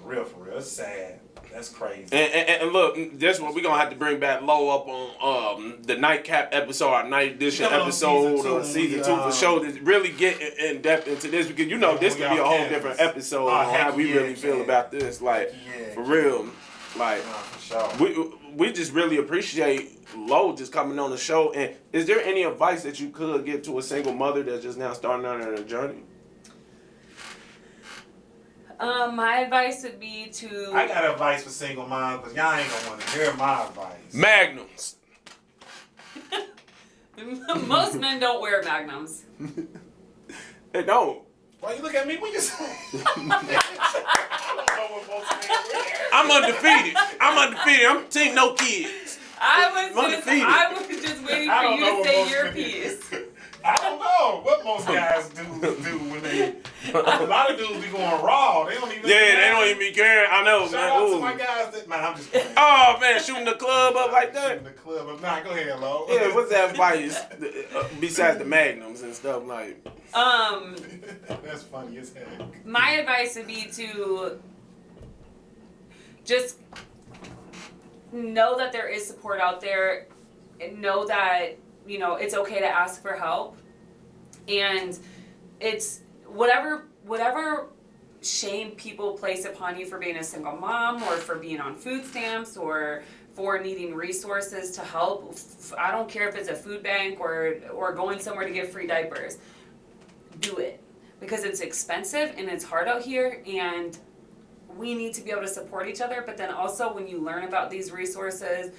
For real. It's sad. That's crazy. And look, this one we're gonna have to bring back low up on the nightcap episode, our night edition episode or season 2 for sure to really get in depth into this because this could be a whole different episode on how we really feel about this. Like for real. Like for sure. We just really appreciate Lo just coming on the show. And is there any advice that you could give to a single mother that's just now starting on her journey? My advice would be to... I got advice for single moms, but y'all ain't gonna want to hear my advice. Magnums. Most men don't wear Magnums. They don't. Why you look at me when you say? I'm undefeated. I'm team no kids. I was just waiting for you to say your piece. I don't know what most guys do when they. A lot of dudes be going raw. They don't even. Yeah, they don't even be caring. I know, Shout man. out to my guys. That, man, I'm just playing. Oh man, shooting the club up like that. Shooting the club up. Nah, go ahead, Lo. Yeah, what's that advice besides the Magnums and stuff like? That's funny as heck. My advice would be to just know that there is support out there, and know that it's okay to ask for help, and it's whatever shame people place upon you for being a single mom or for being on food stamps or for needing resources to help. I don't care if it's a food bank or going somewhere to get free diapers. Do it because it's expensive and it's hard out here, and we need to be able to support each other. But then also when you learn about these resources,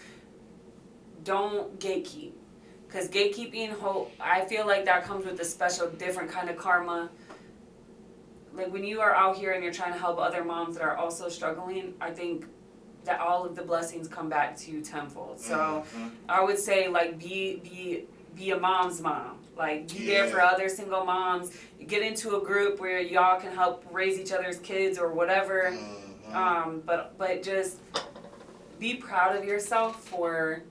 don't gatekeep. Because gatekeeping, I feel like that comes with a special, different kind of karma. Like when you are out here and you're trying to help other moms that are also struggling, I think that all of the blessings come back to you tenfold. So I would say, like, be a mom's mom. Like, be there for other single moms. Get into a group where y'all can help raise each other's kids or whatever. But just be proud of yourself for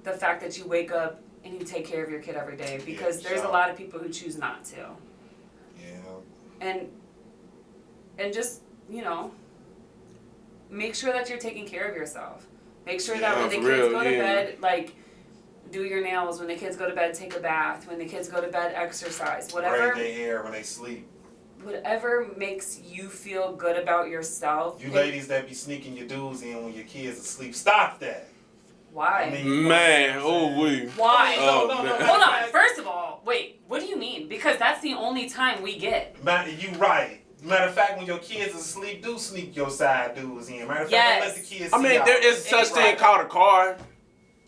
the fact that you wake up and you take care of your kid every day, because there's a lot of people who choose not to. And just, make sure that you're taking care of yourself. Make sure that when the kids go to bed, like, do your nails. When the kids go to bed, take a bath. When the kids go to bed, exercise. Whatever. Braid their hair when they sleep. Whatever makes you feel good about yourself. You ladies that be sneaking your dudes in when your kids are asleep, stop that. Why? I mean, man, Why? No. Hold on. First of all, wait. What do you mean? Because that's the only time we get. Man, you right. Matter of fact, when your kids are asleep, do sneak your side dudes in. Matter of fact, don't let the kids see there is such thing called a car.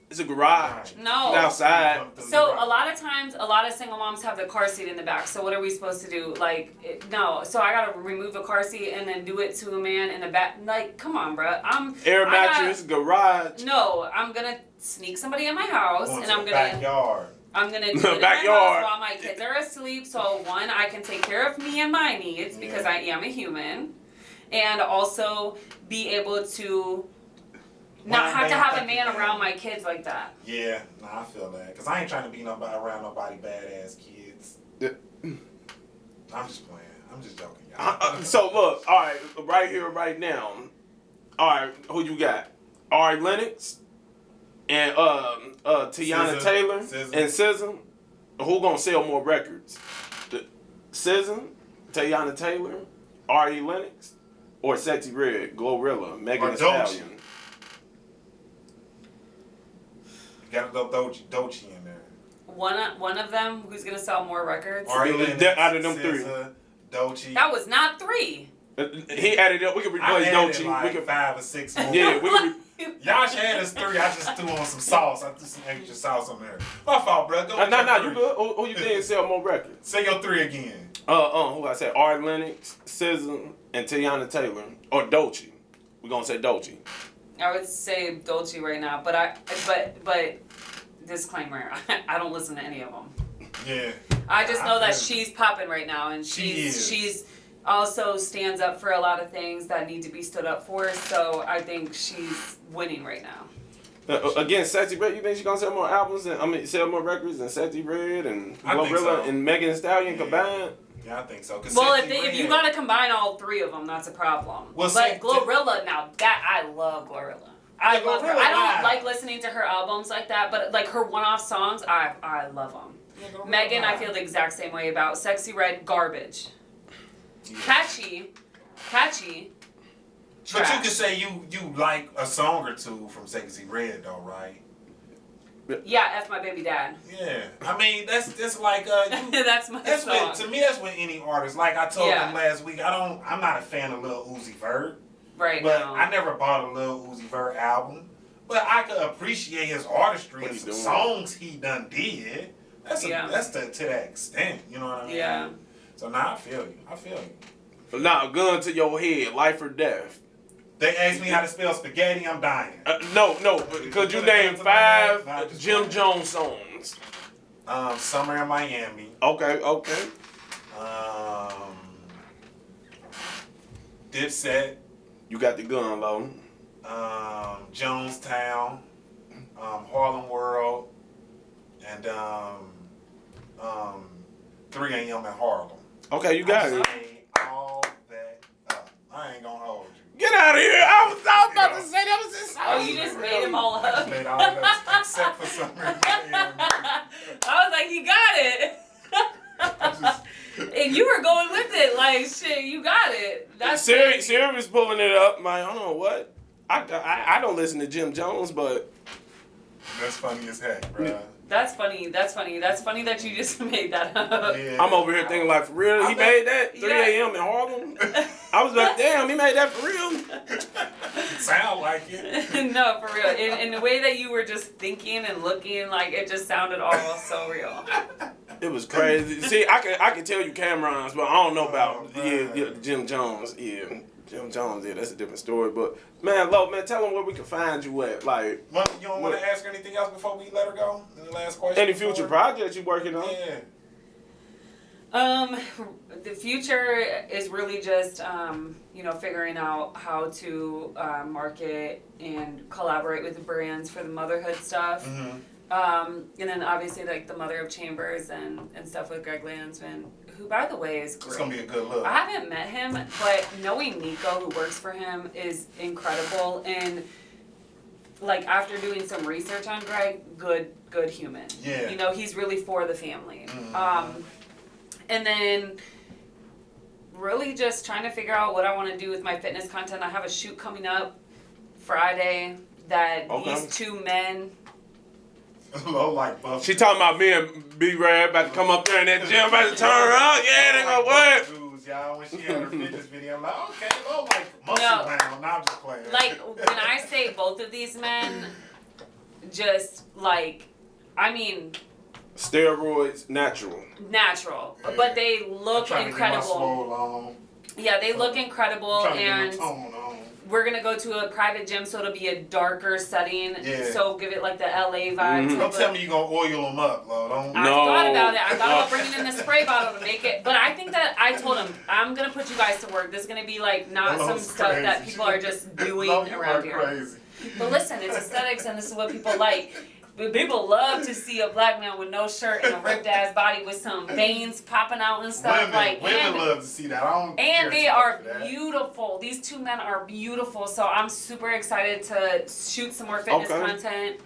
It's a garage. No. It's outside. So a lot of times, a lot of single moms have the car seat in the back. So what are we supposed to do? Like, no. So I gotta remove a car seat and then do it to a man in the back. Like, come on, bro. Air mattress, garage. No, I'm gonna sneak somebody in my house and I'm gonna backyard. I'm gonna do it in my house while my kids are asleep. So one, I can take care of me and my needs because I am a human, and also be able to not have to have a man around my kids like that. Yeah, I feel that. Because I ain't trying to be around nobody badass kids. I'm just playing. I'm just joking, y'all. So, look, all right, right here, right now. All right, who you got? Ari Lennox and Tiana Taylor and SZA. Who gonna sell more records? SZA, Tiana Taylor, Ari Lennox, or Sexy Red, GloRilla, Megan Thee Dolce. Stallion. You gotta throw Dolce in there. One of them who's gonna sell more records. Out of them three. Dolce. That was not 3. He added up. We could replace Dolce. Like we could 5 or 6 more. Yeah, we could. Y'all should had us 3. I just threw on some sauce. I threw some extra sauce on there. My fault, bro. Go with No, your you 3. good. Who you think sell more records? Say your 3 again. Who I said? Ari Lennox, SZA, and Tiana Taylor, or Dolce. We gonna say Dolce. I would say Dolce right now, but disclaimer, I don't listen to any of them. Yeah. I just know that she's popping right now, and she's also stands up for a lot of things that need to be stood up for. So I think she's winning right now. Again, Sexy Red, you think she's gonna sell more albums sell more records than Sexy Red and GloRilla and Megan Thee Stallion combined? Yeah, I think so. Well, if you gotta combine all 3 of them, that's a problem. Well, but GloRilla, now that I love GloRilla. I love her. I don't like listening to her albums like that, but like her one-off songs, I love them. Megan, I feel the exact same way about. Sexy Red, garbage. Yeah. Catchy. But you could say you like a song or 2 from Sexy Red though, right? Yeah, F My Baby Dad. Yeah, I mean that's like that's song. To me, that's with any artist. Like I told them last week, I'm not a fan of Lil Uzi Vert. Right. But I never bought a Lil Uzi Vert album. But I could appreciate his artistry and some songs he done did. That's to that extent. You know what I mean? Yeah. So now I feel you. But now, gun to your head, life or death. They asked me how to spell spaghetti, I'm dying. No. Could you name 5 Jim Jones songs? Summer in Miami. Okay. Dipset. You got the gun, low. Jonestown. Harlem World. And 3 a.m. in Harlem. Okay, you got it. All that up. I ain't gonna hold you. Get out of here! I was about to say that was just. Oh, you just made them all up. I just made all of that except for Summer in Miami. I was like, you got it. And you were going with it, like shit. You got it. That's Siri was pulling it up. Like, I don't know what. I don't listen to Jim Jones, but that's funny as heck, bro. That's funny that you just made that up. Yeah. I'm over here thinking like, for real? He made that? 3 a.m. in Harlem? I was like, damn, he made that for real? Sound like it. No, for real. In the way that you were just thinking and looking, like it just sounded all so real. It was crazy. See, I can tell you Camerons, but I don't know about Jim Jones. Yeah, Jim Jones. Yeah, that's a different story. But man, Lo, man, tell them where we can find you at. Like, you don't want to ask her anything else before we let her go? In the last question. Any future projects you working on? Yeah. The future is really just figuring out how to market and collaborate with the brands for the motherhood stuff. Mm-hmm. And then obviously like the Mother of Chambers and stuff with Greg Landsman, who by the way is great. It's gonna be a good look. I haven't met him, but knowing Nico who works for him is incredible. And like after doing some research on Greg, good human. Yeah. You know, he's really for the family. Mm-hmm. And then really just trying to figure out what I want to do with my fitness content. I have a shoot coming up Friday that these 2 men. Low like buff. She talking about me and B-Rad about to come up there in that gym, about to turn around. Yeah, they gonna work. Y'all, when she had her fitness video, I'm like, okay, low like muscle bound. Now I'm just playing. Like when I say both of these men, just like, I mean. Steroids, natural, yeah. But they look incredible. Yeah, they look incredible, and we're gonna go to a private gym, so it'll be a darker setting. Yeah. So give it like the LA vibe. Mm-hmm. Don't tell me you're gonna oil them up, Lo. I thought about it. I thought about bringing in the spray bottle to make it, but I think that I told him I'm gonna put you guys to work. This is gonna be like not some stuff that people are just doing around here. Crazy. But listen, it's aesthetics, and this is what people like. People love to see a black man with no shirt and a ripped ass body with some veins popping out and stuff. Women love to see that. And they are beautiful. These 2 men are beautiful. So I'm super excited to shoot some more fitness content.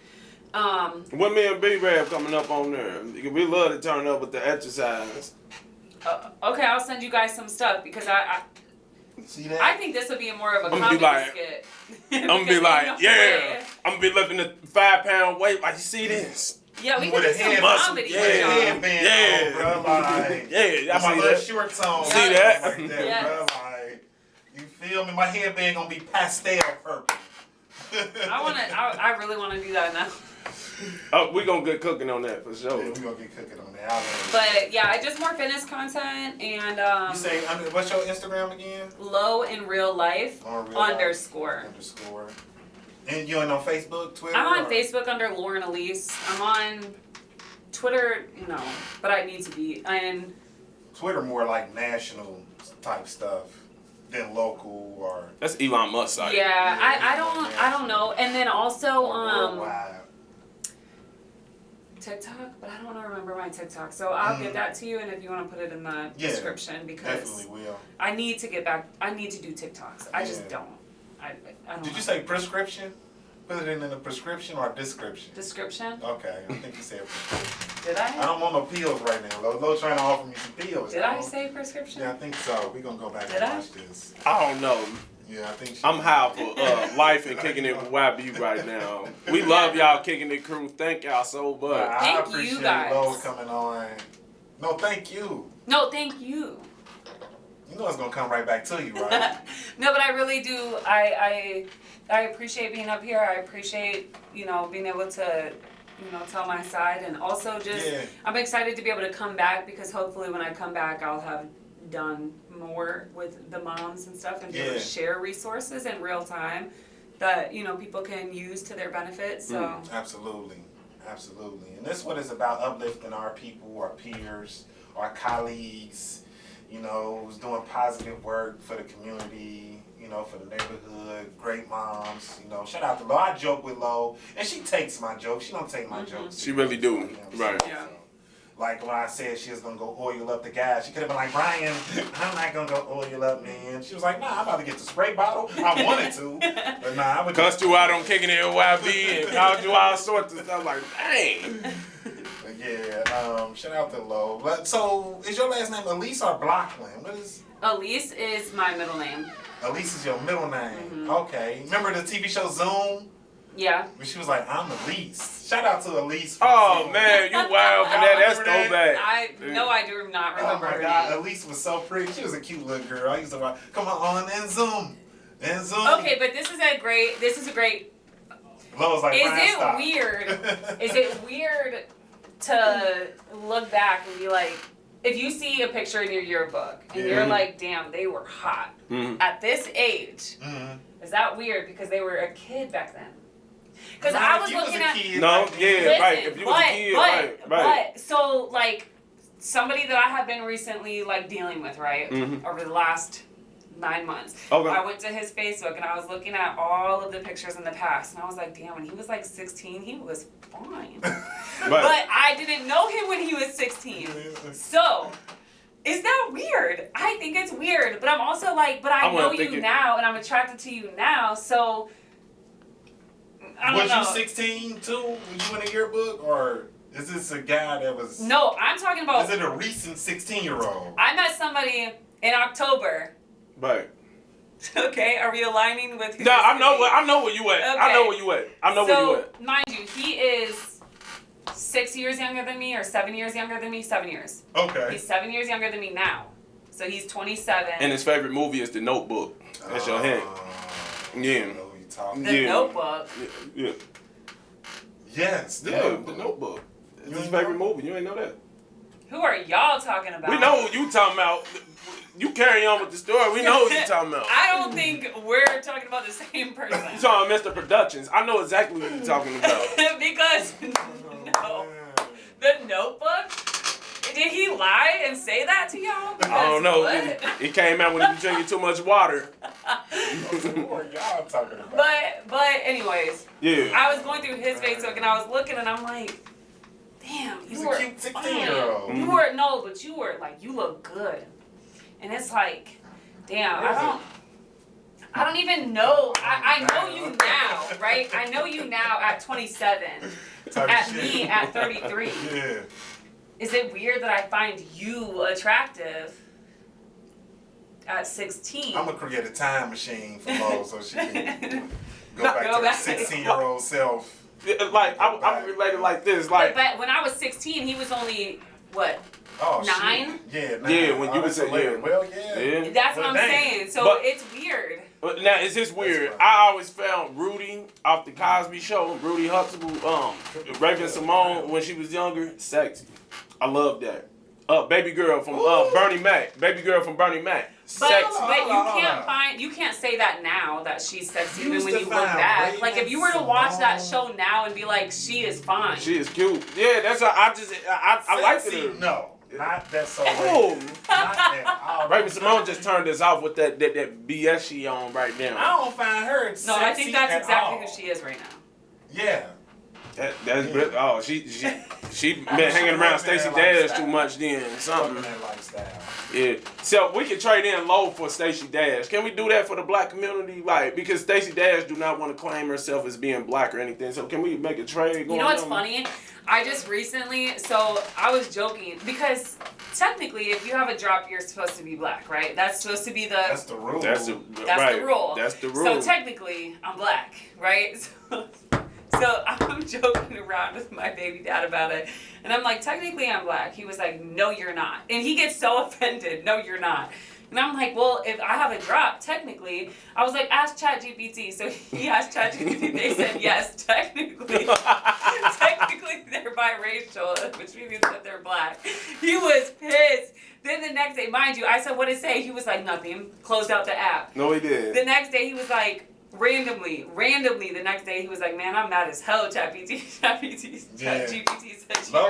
When me and B-Rab coming up on there, we love to turn up with the exercise. Okay, I'll send you guys some stuff because See that? I think this would be more of a I'm gonna comedy be skit. I'm gonna be like, yeah. I'm gonna be lifting the 5-pound weight. Like, you see this? Yeah, we could do some comedy. Yeah, headband on, bro. Like, yeah. my little shorts on. See that? Like that, Yes. bro. Like, you feel me? My headband gonna be pastel purple. I really wanna do that now. Oh, we gonna get cooking on that for sure. Yeah, we gonna get cooking on that. But yeah, just more fitness content and You say what's your Instagram again? low in real life underscore. And you ain't on Facebook, Twitter? I'm on Facebook under Lauren Elise. I'm on Twitter, but I need to be. And Twitter more like national type stuff than local or. That's Elon Musk site. yeah, I don't know. And then also worldwide. TikTok, but I don't remember my TikTok. So I'll get that to you, and if you want to put it in the description, because definitely will. I need to get back. I need to do TikToks. I just don't. I don't. Did you say prescription? Put it in the prescription or description? Description? Okay, I think you said prescription. Did I? I don't want no pills right now. Lo trying to offer me some pills. Did I say prescription? Yeah, I think so. We're going to go back and watch this. I don't know. Yeah, I think I'm high for life and kicking it with YB right now. We love y'all kicking it crew. Thank y'all so much. I appreciate you guys. Lo coming on. No, thank you. No, thank you. You know it's going to come right back to you, right? No, but I really do. I appreciate being up here. I appreciate, being able to, tell my side. And also just, I'm excited to be able to come back because hopefully when I come back, I'll have done more with the moms and stuff and be able to share resources in real time that, people can use to their benefit. So Absolutely. And this is what it's about, uplifting our people, our peers, our colleagues, who's doing positive work for the community, for the neighborhood, great moms, shout out to Lo. I joke with Lo, and she takes my jokes. She don't take my jokes. She really do. Right. Yeah. Like when I said she was going to go oil up the gas, she could have been like, Brian, I'm not going to go oil up, man. She was like, nah, I'm about to get the spray bottle. I wanted to, but nah, I would cussed you out on kicking it with YB and called you all sorts of stuff like, dang. But yeah, shout out to Lo. So, is your last name Elise or Blockland? What is? Elise is my middle name. Elise is your middle name. Okay. Remember the TV show Zoom? Yeah. When she was like, I'm Elise. Shout out to Elise. Oh, man, you wild for that. That's throwback. I do not remember. Oh, my God. Elise was so pretty. She was a cute little girl. I used to watch, come on, and Zoom. And Zoom. Okay, but this is a great. Lo's like, Is it weird to look back and be like, if you see a picture in your yearbook and you're like, damn, they were hot at this age, is that weird because they were a kid back then? Because I was looking at... right. If you was a kid, right. But, so, like, somebody that I have been recently, like, dealing with, right, over the last 9 months. Okay. I went to his Facebook and I was looking at all of the pictures in the past, and I was like, damn, when he was, like, 16, he was fine. But I didn't know him when he was 16. So, is that weird? I think it's weird, but I'm also like, but I know you now, and I'm attracted to you now, so... I don't know. Was you 16 too? Was you in a yearbook, or is this a guy that was? No, I'm talking about. Is it a recent 16-year-old? I met somebody in October. Right. Okay, are we aligning with? No, I know where you at. Okay. I know where you at. Mind you, he is 6 years younger than me, or 7 years younger than me. 7 years. Okay. He's 7 years younger than me now, so he's 27. And his favorite movie is The Notebook. That's your hint. Yeah. The Notebook. Yeah. Yes. The Notebook. It's his favorite movie. You ain't know that. Who are y'all talking about? We know what you talking about. You carry on with the story. We know what you talking about. I don't think we're talking about the same person. You talking about Mr. Productions. I know exactly what you're talking about. Because, no. The Notebook? Did he lie and say that to y'all? Because I don't know. It came out when he was drinking too much water. Who are y'all talking about? But anyways. Yeah. I was going through his Facebook and I was looking and I'm like, damn, you were a cute 16-year-old. You were, no, but you were like, you look good. And it's like, damn, I don't even know. I know you now, right? I know you now at 27. At me at 33. Yeah. Is it weird that I find you attractive? at 16. I'm gonna create a time machine for Mo so she can go back to her 16-year-old self. Like I'm related like this. Like, but when I was 16, he was only what? Oh, 9? Yeah, 9. Yeah, when you was yeah. Well, yeah. That's what I'm saying. So but, it's weird. Now, is this weird? I always found Rudy off the Cosby Show, Rudy Huxtable, Raven Simone when she was younger, sexy. I love that. Baby girl from Bernie Mac. Baby girl from Bernie Mac. Sexy. But you can't say that now that she's sexy even when you look back. Like if you were to watch that show now and be like, she is fine. She is cute. Yeah, that's what I like it. No. Not that so. Oh, not that. Raven Simone just turned us off with that BS she on right now. I don't find her sexy. No, I think that's exactly who she is right now. Yeah. That's oh she been hanging around Stacey Dash too much then something. That lifestyle. Yeah. So we can trade in low for Stacey Dash. Can we do that for the black community? Like because Stacey Dash do not want to claim herself as being black or anything. So can we make a trade? You know what's funny? I just recently, so I was joking because technically, if you have a drop, you're supposed to be black, right? That's supposed to be the. That's the rule. That's the rule. That's the rule. So technically, I'm black, right? So I'm joking around with my baby dad about it, and I'm like, technically, I'm black. He was like, no, you're not, and he gets so offended. No, you're not. And I'm like, well, if I have a drop, technically, I was like, ask ChatGPT. So he asked ChatGPT. They said yes, technically. Technically, they're biracial, which means that they're black. He was pissed. Then the next day, mind you, I said, what did it say? He was like, nothing. Closed out the app. No, he did. The next day, he was like, randomly, the next day, he was like, man, I'm mad as hell, ChatGPT said you're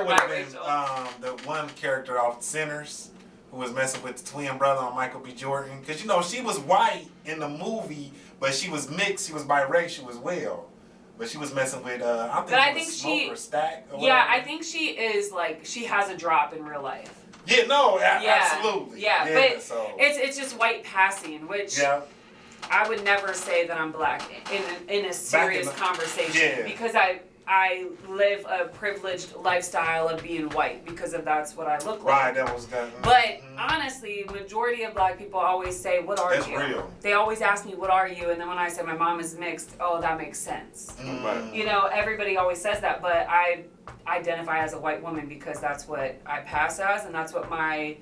biracial. The one character off Sinners who was messing with the twin brother on Michael B. Jordan. Because, you know, she was white in the movie, but she was mixed. She was biracial as well. But she was messing with, I think Smoke or Stack or whatever. I think she is, like, she has a drop in real life. Yeah, no, absolutely. Yeah, but so. it's just white passing, which I would never say that I'm black in a serious conversation because I live a privileged lifestyle of being white because of that's what I look like. Right, that was that. But honestly, majority of black people always say, "What are you?" Real. They always ask me, "What are you?" And then when I say my mom is mixed, oh, that makes sense. Right. You know, everybody always says that, but I identify as a white woman because that's what I pass as, and that's what my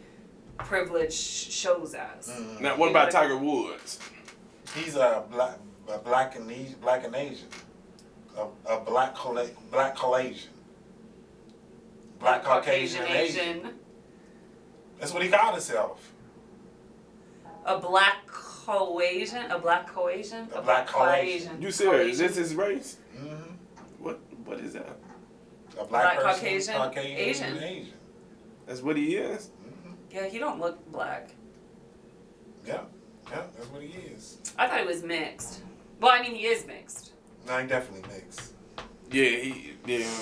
privilege shows as. Now, what about Tiger Woods? He's a black and Asian. A black Caucasian. Black Caucasian Asian. That's what he called himself. A black Caucasian? A black Caucasian? A black Caucasian. You serious? This is race? Mm-hmm. What is that? A black Caucasian Asian. That's what he is? Mm-hmm. Yeah, he don't look black. Yeah, that's what he is. I thought he was mixed. Well, I mean, he is mixed. No, he definitely mixed.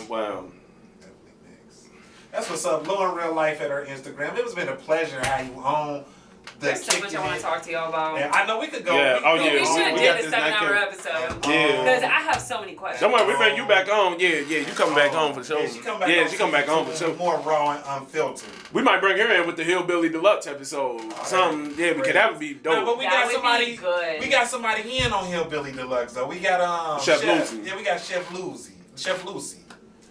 Wow. Definitely mixed. That's what's up. Lauren Real Life at her Instagram. It has been a pleasure how you own the There's so much I want to talk to y'all about. Yeah, I know we could go. Yeah. We should have did a 7-hour episode. Yeah. Because I have so many questions. Don't worry, we bring you back on. Yeah, you coming back on for sure. Yeah, she come back on for sure. More raw and unfiltered. We might bring her in with the Hillbilly Deluxe episode. Because that would be dope. No, but we got somebody. Good. We got somebody in on Hillbilly Deluxe though. We got Chef Lucy. Yeah, we got Chef Lucy.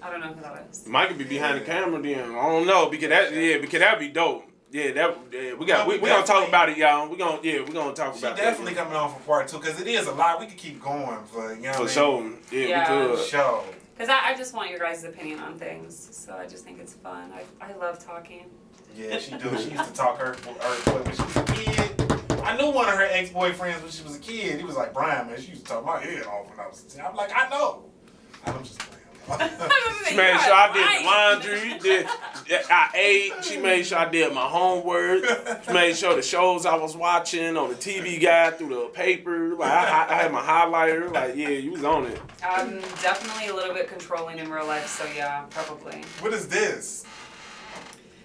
I don't know who that is. Mike could be behind the camera then. I don't know because that'd be dope. Yeah, we gonna talk about it, y'all. We're gonna talk about it. She definitely coming on for part 2 because it is a lot. We could keep going for for sure. Yeah, we could. Sure. Because I just want your guys' opinion on things, so I just think it's fun. I love talking. Yeah, she do. She used to talk her when she was a kid. I knew one of her ex-boyfriends when she was a kid. He was like, Brian, man, she used to talk my head off when I was a kid. I'm like, I know. I'm just playing. She made sure I did the laundry. I ate. She made sure I did my homework. She made sure the shows I was watching on the TV guide through the paper. Like I had my highlighter. Like you was on it. I'm definitely a little bit controlling in real life, so yeah, probably. What is this?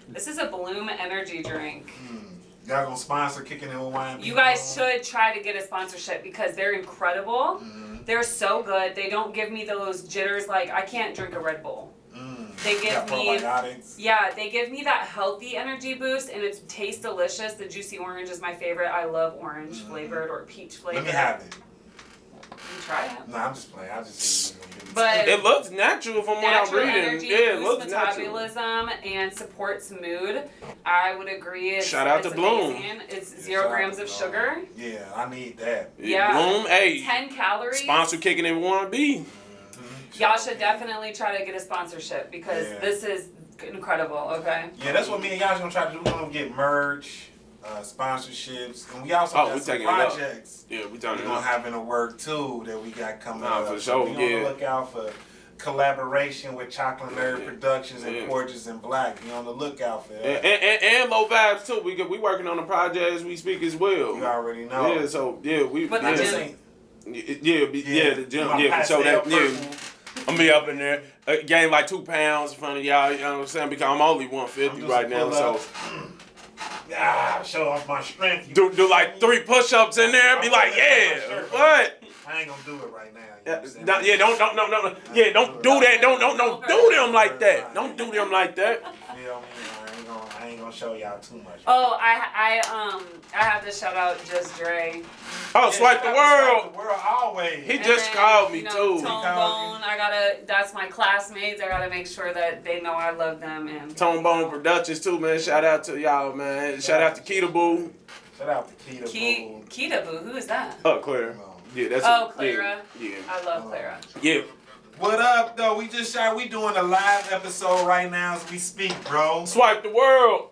This is a Bloom energy drink. Y'all gonna sponsor Kicking It with Wine? You guys should try to get a sponsorship because they're incredible. They're so good. They don't give me those jitters like I can't drink a Red Bull. They give me probiotics. Yeah, they give me that healthy energy boost, and it tastes delicious. The juicy orange is my favorite. I love orange flavored or peach flavored. Let me have it. You try it. No, I'm just playing. I just. But it looks natural from what I'm reading. Energy Yeah, it looks metabolism and supports mood. I would agree. Shout out to Bloom. It's 0 grams of sugar. Yeah, I need that. Yeah. Bloom, 10 calories. Sponsor kicking in 1B. Y'all should definitely try to get a sponsorship because this is incredible. Okay. Yeah, that's what me and y'all gonna try to do. We're gonna get merch. Sponsorships, and we also got some projects. Yeah, we're gonna have in the work too that we got coming up. For sure. We on the lookout for collaboration with Chocolate Nerd Productions and Gorgeous and Black. Be on the lookout for that. And Low Vibes too. We working on the project as we speak as well. You already know. Yeah, so we. But the gym. Yeah, so that I'm gonna be up in there, gain like 2 pounds in front of y'all. You know what I'm saying? Because I'm only 150 right now, so. Show off my strength. Do like 3 push-ups in there and be like, what? I ain't gonna do it right now. Don't do that. Don't do them like that. Don't do them like that. You know what I ain't gonna show y'all too much. Oh, I have to shout out Just Dre. Oh, Swipe the World. Swipe the World always. He just called me too. Tone Bone. That's my classmates. I gotta make sure that they know I love them. And Tone Bone Productions too, man. Shout out to y'all, man. Shout out to Keita Boo. Shout out to Keita Boo. Keita Boo, who is that? Oh, Clara. Yeah, that's. Clara. Yeah. I love Clara. Yeah. What up, though? We doing a live episode right now as we speak, bro. Swipe the World.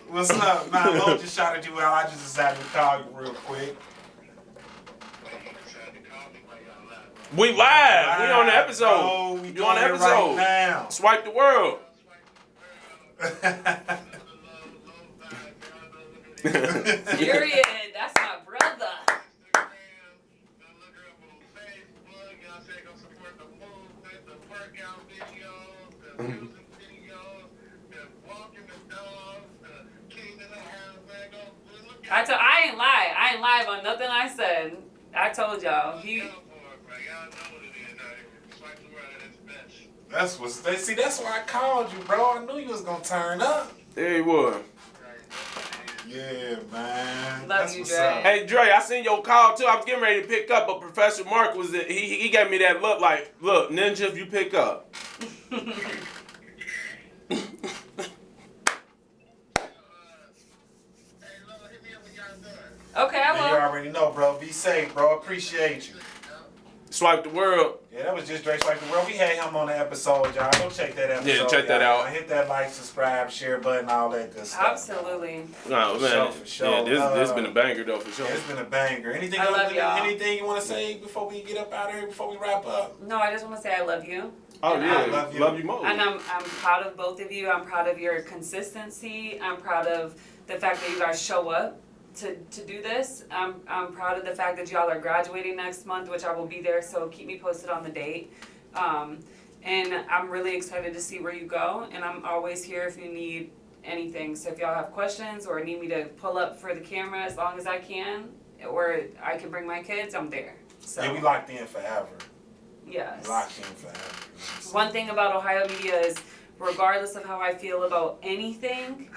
What's up? Nah, Lo just shouted you out. I just decided to call you real quick. We live. We on the episode. Bro, we on the episode right now. Swipe the World. Period. That's my brother. I ain't live on nothing I said. I told y'all. That's why I called you, bro. I knew you was gonna turn up. There he was. Yeah, man. Love you, Dre. Hey, Dre, I seen your call too. I was getting ready to pick up, but Professor Mark was he gave me that look like, look, Ninja, if you pick up. Okay, I will. You already know, bro. Be safe, bro. Appreciate you. Swipe the World. Yeah, that was just Dre Swipe the World. We had him on the episode, y'all. Go check that episode. Yeah, check that out. Hit that like, subscribe, share button, all that good stuff. Absolutely. No, man. For sure. Yeah, this been a banger though, for sure. Yeah, it's been a banger. Anything you want to say before we get up out of here, before we wrap up? No, I just want to say I love you. Oh, yeah. I love you more. And I'm proud of both of you. I'm proud of your consistency. I'm proud of the fact that you guys show up to do this. I'm proud of the fact that y'all are graduating next month, which I will be there, so keep me posted on the date. And I'm really excited to see where you go, and I'm always here if you need anything. So if y'all have questions or need me to pull up for the camera as long as I can, or I can bring my kids, I'm there. So yeah, we locked in forever. Yes. Locked in forever. One thing about Ohio media is, regardless of how I feel about anything,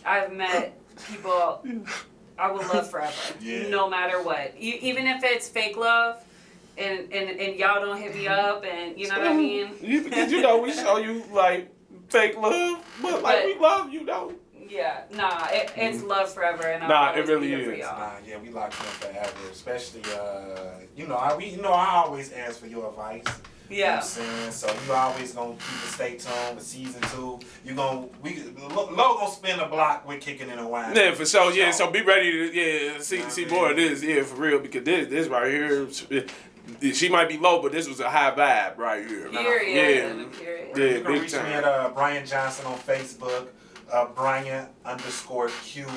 I've met people I will love forever, no matter what. Even if it's fake love, and y'all don't hit me up, and you know what I mean? Because we show you like fake love, but like we love you though. Yeah, it's love forever, and it really is. For y'all. Yeah, we locked in forever, especially I always ask for your advice. Yeah. You know what I'm saying? So you always gonna keep it stay tuned with season 2. Lo gonna spin the block with kicking in a wine. Yeah, for sure. Yeah, so be ready to see more of this. Yeah, for real, because this right here, she might be low, but this was a high vibe right here. Period. Yeah, you can reach me at Brian Johnson on Facebook, Brian_Q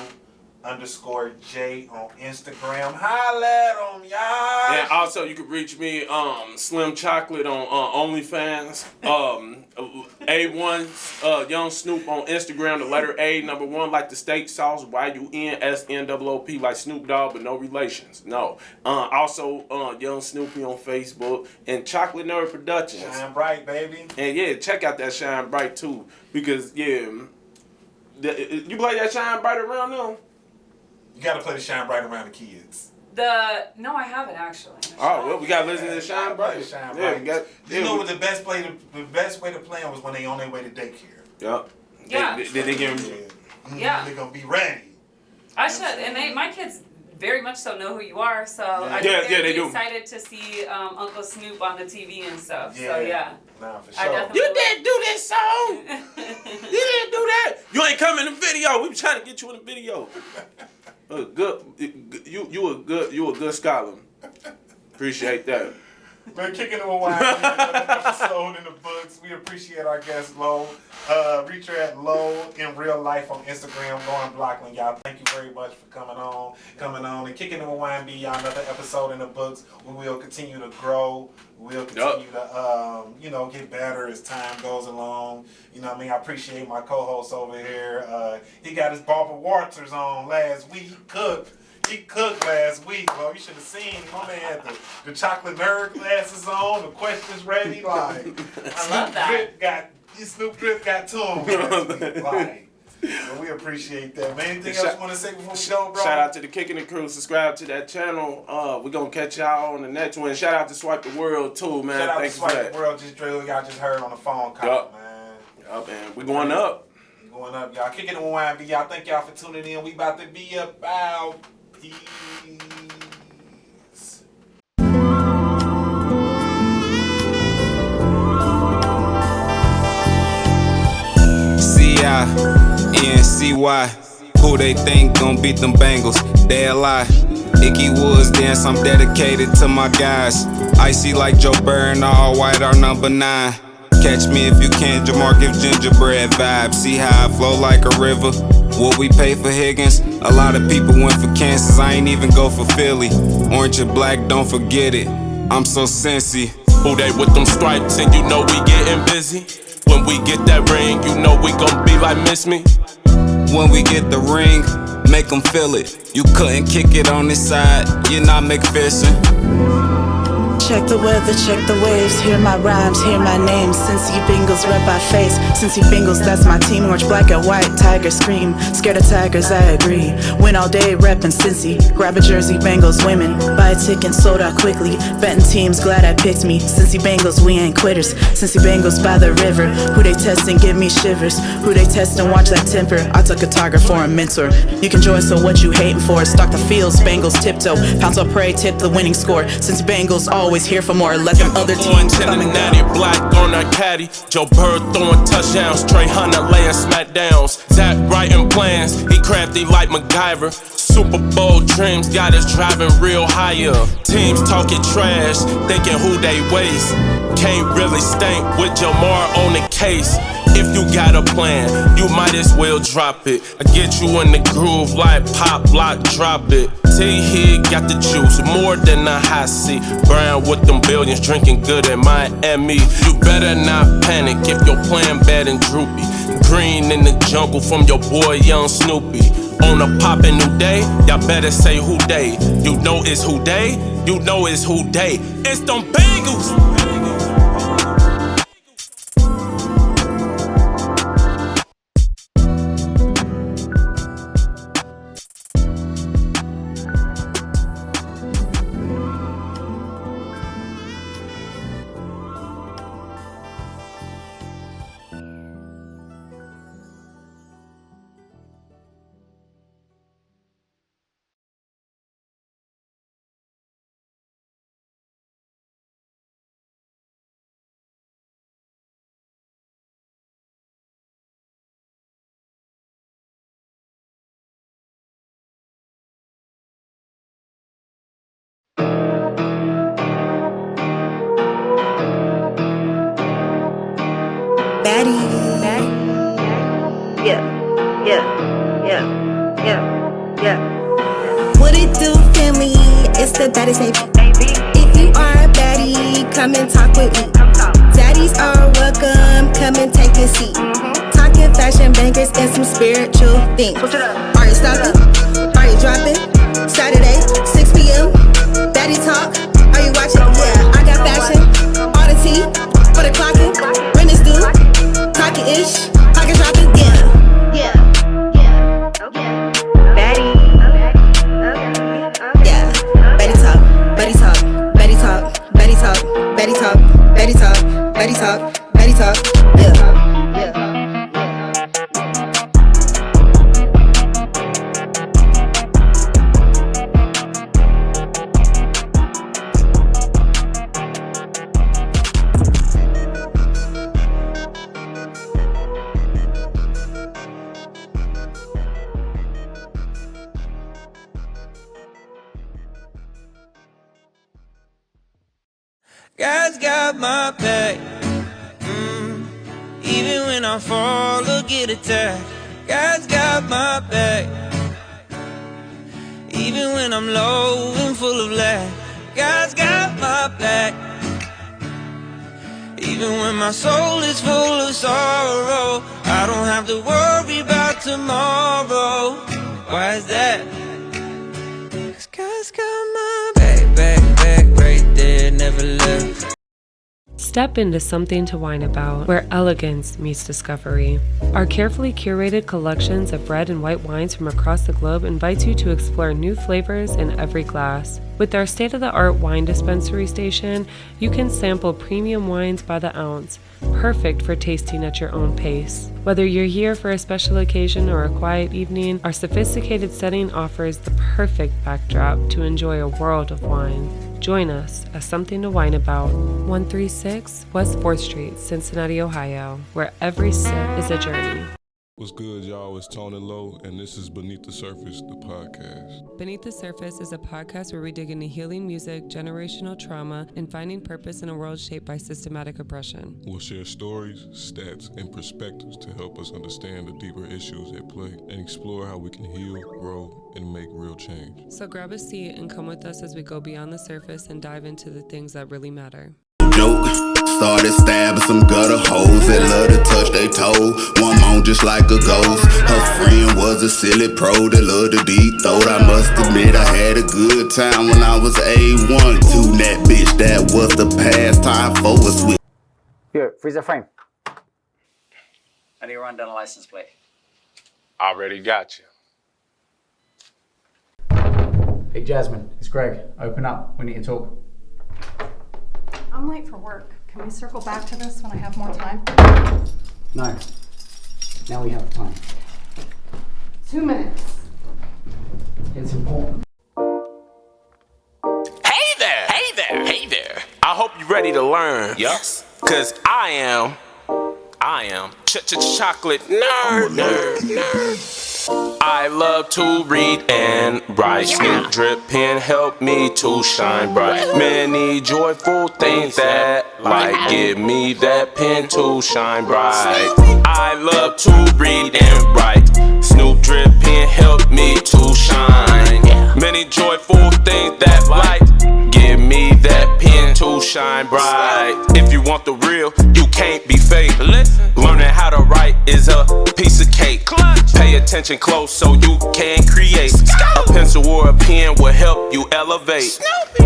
J on Instagram. Holla at them, y'all. And also, you can reach me, Slim Chocolate on OnlyFans. A1 Young Snoop on Instagram. The letter A, number 1, like the steak sauce. YUNSNOOP, like Snoop Dogg, but no relations. No. Also, Young Snoopy on Facebook and Chocolate Nerd Productions. Shine bright, baby. And yeah, check out that Shine Bright too, because you play that Shine Bright around them. You gotta play the Shine Bright around the kids. No, I haven't actually. Oh well, we gotta listen to the Shine Bright. Shine Bright. You know what the best way to play them was when they on their way to daycare. Yep. Yeah. They get Yeah. They're gonna be ready. I should, and my kids very much so know who you are, so I Yeah, think they they're do. excited to see Uncle Snoop on the TV and stuff. Yeah. So yeah. Nah, for I sure. definitely You didn't do this song. You didn't do that. You ain't coming in the video. We trying to get you in the video. You a good scholar. Appreciate that. Man, kicking it with wine. Another episode in the books. We appreciate our guest, Lo. Reach her at Lo in real life on Instagram, Lauren Blockland. Y'all, thank you very much for coming on, and kicking it with wine. Be y'all another episode in the books. We will continue to grow. We'll continue to, get better as time goes along. You know what I mean? I appreciate my co-host over here. He got his Barbara Walters on last week. He cooked last week, bro. You should have seen him. My man had the chocolate nerd glasses on, the questions ready. Like, Snoop Drip got to him last week. Like, so we appreciate that, man. Anything else you want to say before we go, bro? Shout out to the Kicking the Crew. Subscribe to that channel. We're going to catch y'all on the next one. Shout out to Swipe the World, too, man. Shout out Thanks to for Swipe that. the World. Y'all just heard on the phone call, man. Yup, man. We're going up. Going up, y'all. Kicking it with wine. Y'all, thank y'all for tuning in. We about to be about... Peace. C-I-N-C-Y. Who they think gon' beat them Bengals? They a lie. Icky Woods dance, I'm dedicated to my guys. Icy like Joe Byrne, all white, our number 9. Catch me if you can, Jamar, give gingerbread vibes. See how I flow like a river. What we pay for Higgins? A lot of people went for Kansas, I ain't even go for Philly. Orange and black, don't forget it. I'm so sensy. Who they with them stripes and you know we getting busy. When we get that ring, you know we gon' be like Miss Me. When we get the ring, make them feel it. You couldn't kick it on this side, you're not McPherson. Check the weather, check the waves, hear my rhymes, hear my name. Cincy Bengals, rep by face. Cincy Bengals, that's my team. Orange, black, and white, Tiger scream. Scared of Tigers, I agree. Win all day, reppin' Cincy. Grab a jersey, Bengals women. Buy a ticket, sold out quickly. Betting teams, glad I picked me. Cincy Bengals, we ain't quitters. Cincy Bengals by the river. Who they testin', give me shivers. Who they testin', watch that temper. I took a target for a mentor. You can join, so what you hating for? Stock the fields, Bengals tiptoe. Pounce or pray, tip the winning score. Cincy Bengals always here for more. Let them other teams come and natty go. black on that caddy. Joe Bird throwing touchdowns. Trey Hunter laying smackdowns. Zach writing plans. He crafty like MacGyver. Super Bowl dreams got us driving real higher. Teams talking trash, thinking who they waste. Can't really stink with Jamar on the case. If you got a plan, you might as well drop it. I get you in the groove like pop, lock, drop it. T here got the juice, more than a high C. Brown with them billions, drinking good in Miami. You better not panic if your plan bad and droopy. Green in the jungle from your boy Young Snoopy. On a poppin' new day, y'all better say who they. You know it's who they, you know it's who they. It's them Bengals. Yeah. What it do, family? It's the baddest AB. If you are a baddie, come and talk with me. Daddies are welcome, come and take a seat. Talking fashion bangers and some spiritual things. Are you stopping? Are you dropping? Saturday, 6 p.m. Baddie talk. Are you watching? Yeah, I got fashion. All the tea for the clocking. When it's due, talking ish, pocket dropping. Yeah. Baddie. Yeah. Baddie talk. Baddie talk. Baddie talk. Baddie talk. Baddie talk. Baddie talk. Baddie talk. Baddie talk. Yeah. God's got my back. Even when I fall or get attacked, God's got my back. Even when I'm low and full of lack, God's got my back. Even when my soul is full of sorrow, I don't have to worry about tomorrow. Why is that? 'Cause God's got my back, right there, never left. Step into Something to Wine About, where elegance meets discovery. Our carefully curated collections of red and white wines from across the globe invites you to explore new flavors in every glass. With our state-of-the-art wine dispensary station, you can sample premium wines by the ounce, perfect for tasting at your own pace. Whether you're here for a special occasion or a quiet evening, our sophisticated setting offers the perfect backdrop to enjoy a world of wine. Join us at Something to Wine About, 136 West 4th Street, Cincinnati, Ohio, where every sip is a journey. What's good, y'all? It's Tony Lowe, and this is Beneath the Surface, the podcast. Beneath the Surface is a podcast where we dig into healing music, generational trauma, and finding purpose in a world shaped by systematic oppression. We'll share stories, stats, and perspectives to help us understand the deeper issues at play and explore how we can heal, grow, and make real change. So grab a seat and come with us as we go beyond the surface and dive into the things that really matter. Joke. Started stabbing some gutter hoes that love to touch they toe. One moan just like a ghost. Her friend was a silly pro that loved to deep throat. I must admit I had a good time when I was A1. To that bitch, that was the pastime for us with. Here, freeze the frame. I need to run down a license plate. Already got you. Hey Jasmine, it's Greg. Open up. We need to talk. I'm late for work. Can we circle back to this when I have more time? No. Now we have time. 2 minutes. It's important. Hey there! Hey there! Hey there! I hope you're ready to learn. Yes. Cause I am chocolate nerd. I love to read and write. Snoop drip pen help me to shine bright. Many joyful things that like give me that pen to shine bright. I love to read and write. Snoop drip pen help me to shine. Many joyful things that like give me that pen to shine bright. If you want the real, you can't be fake. Learning how to write is a piece of cake. Pay attention close so you can create. A pencil or a pen will help you elevate.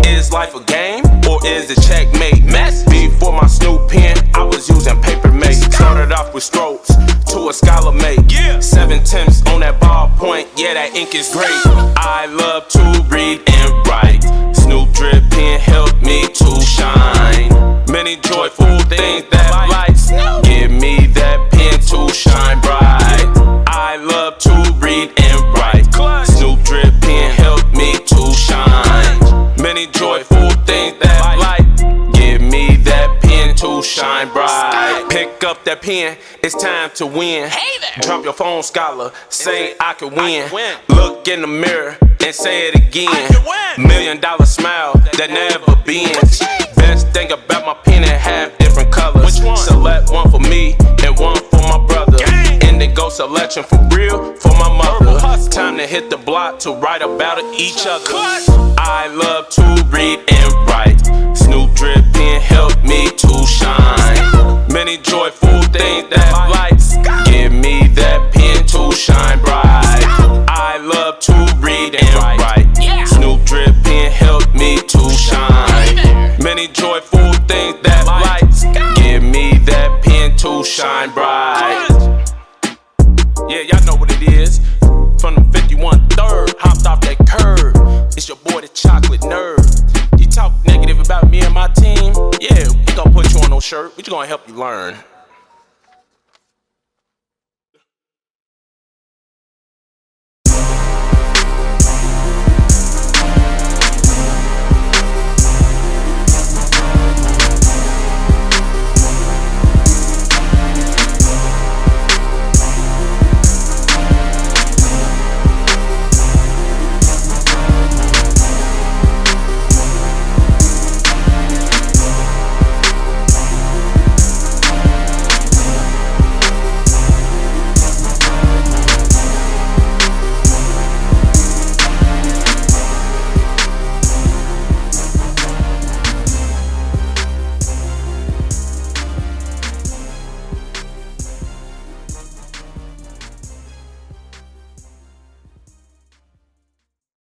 Is life a game or is it checkmate? Before my Snoop pen, I was using paper mate. Started off with strokes to a scholar mate. 7 tenths on that ballpoint, yeah, that ink is great. I love to read and write. Snoop drip pen help me to shine. Many joyful things that lights give me that pen to shine bright. I love to read and write. Snoop drip pen help me to shine. Many joyful things that light give me that pen to shine bright. Pick up that pen, it's time to win. Drop your phone, scholar, say I can win. Look in the mirror and say it again. $1 million smile that never bends. Best thing about my pen, it have different colors. Select one for me and one for my brother. Indigo selection for real for my mother. Time wanna hit the block to write about each other. I love to read and write. Snoop dripping help me to shine. Many joyful things that lights give me that pen to shine bright. I love to read and write. Snoop dripping help me to shine. Many joyful things that lights give me that pen to shine bright. Yeah, y'all know what it is. From the 51 third, hopped off that curb. It's your boy, the chocolate nerd. You talk negative about me and my team? Yeah, we gonna put you on no shirt. We just gonna help you learn.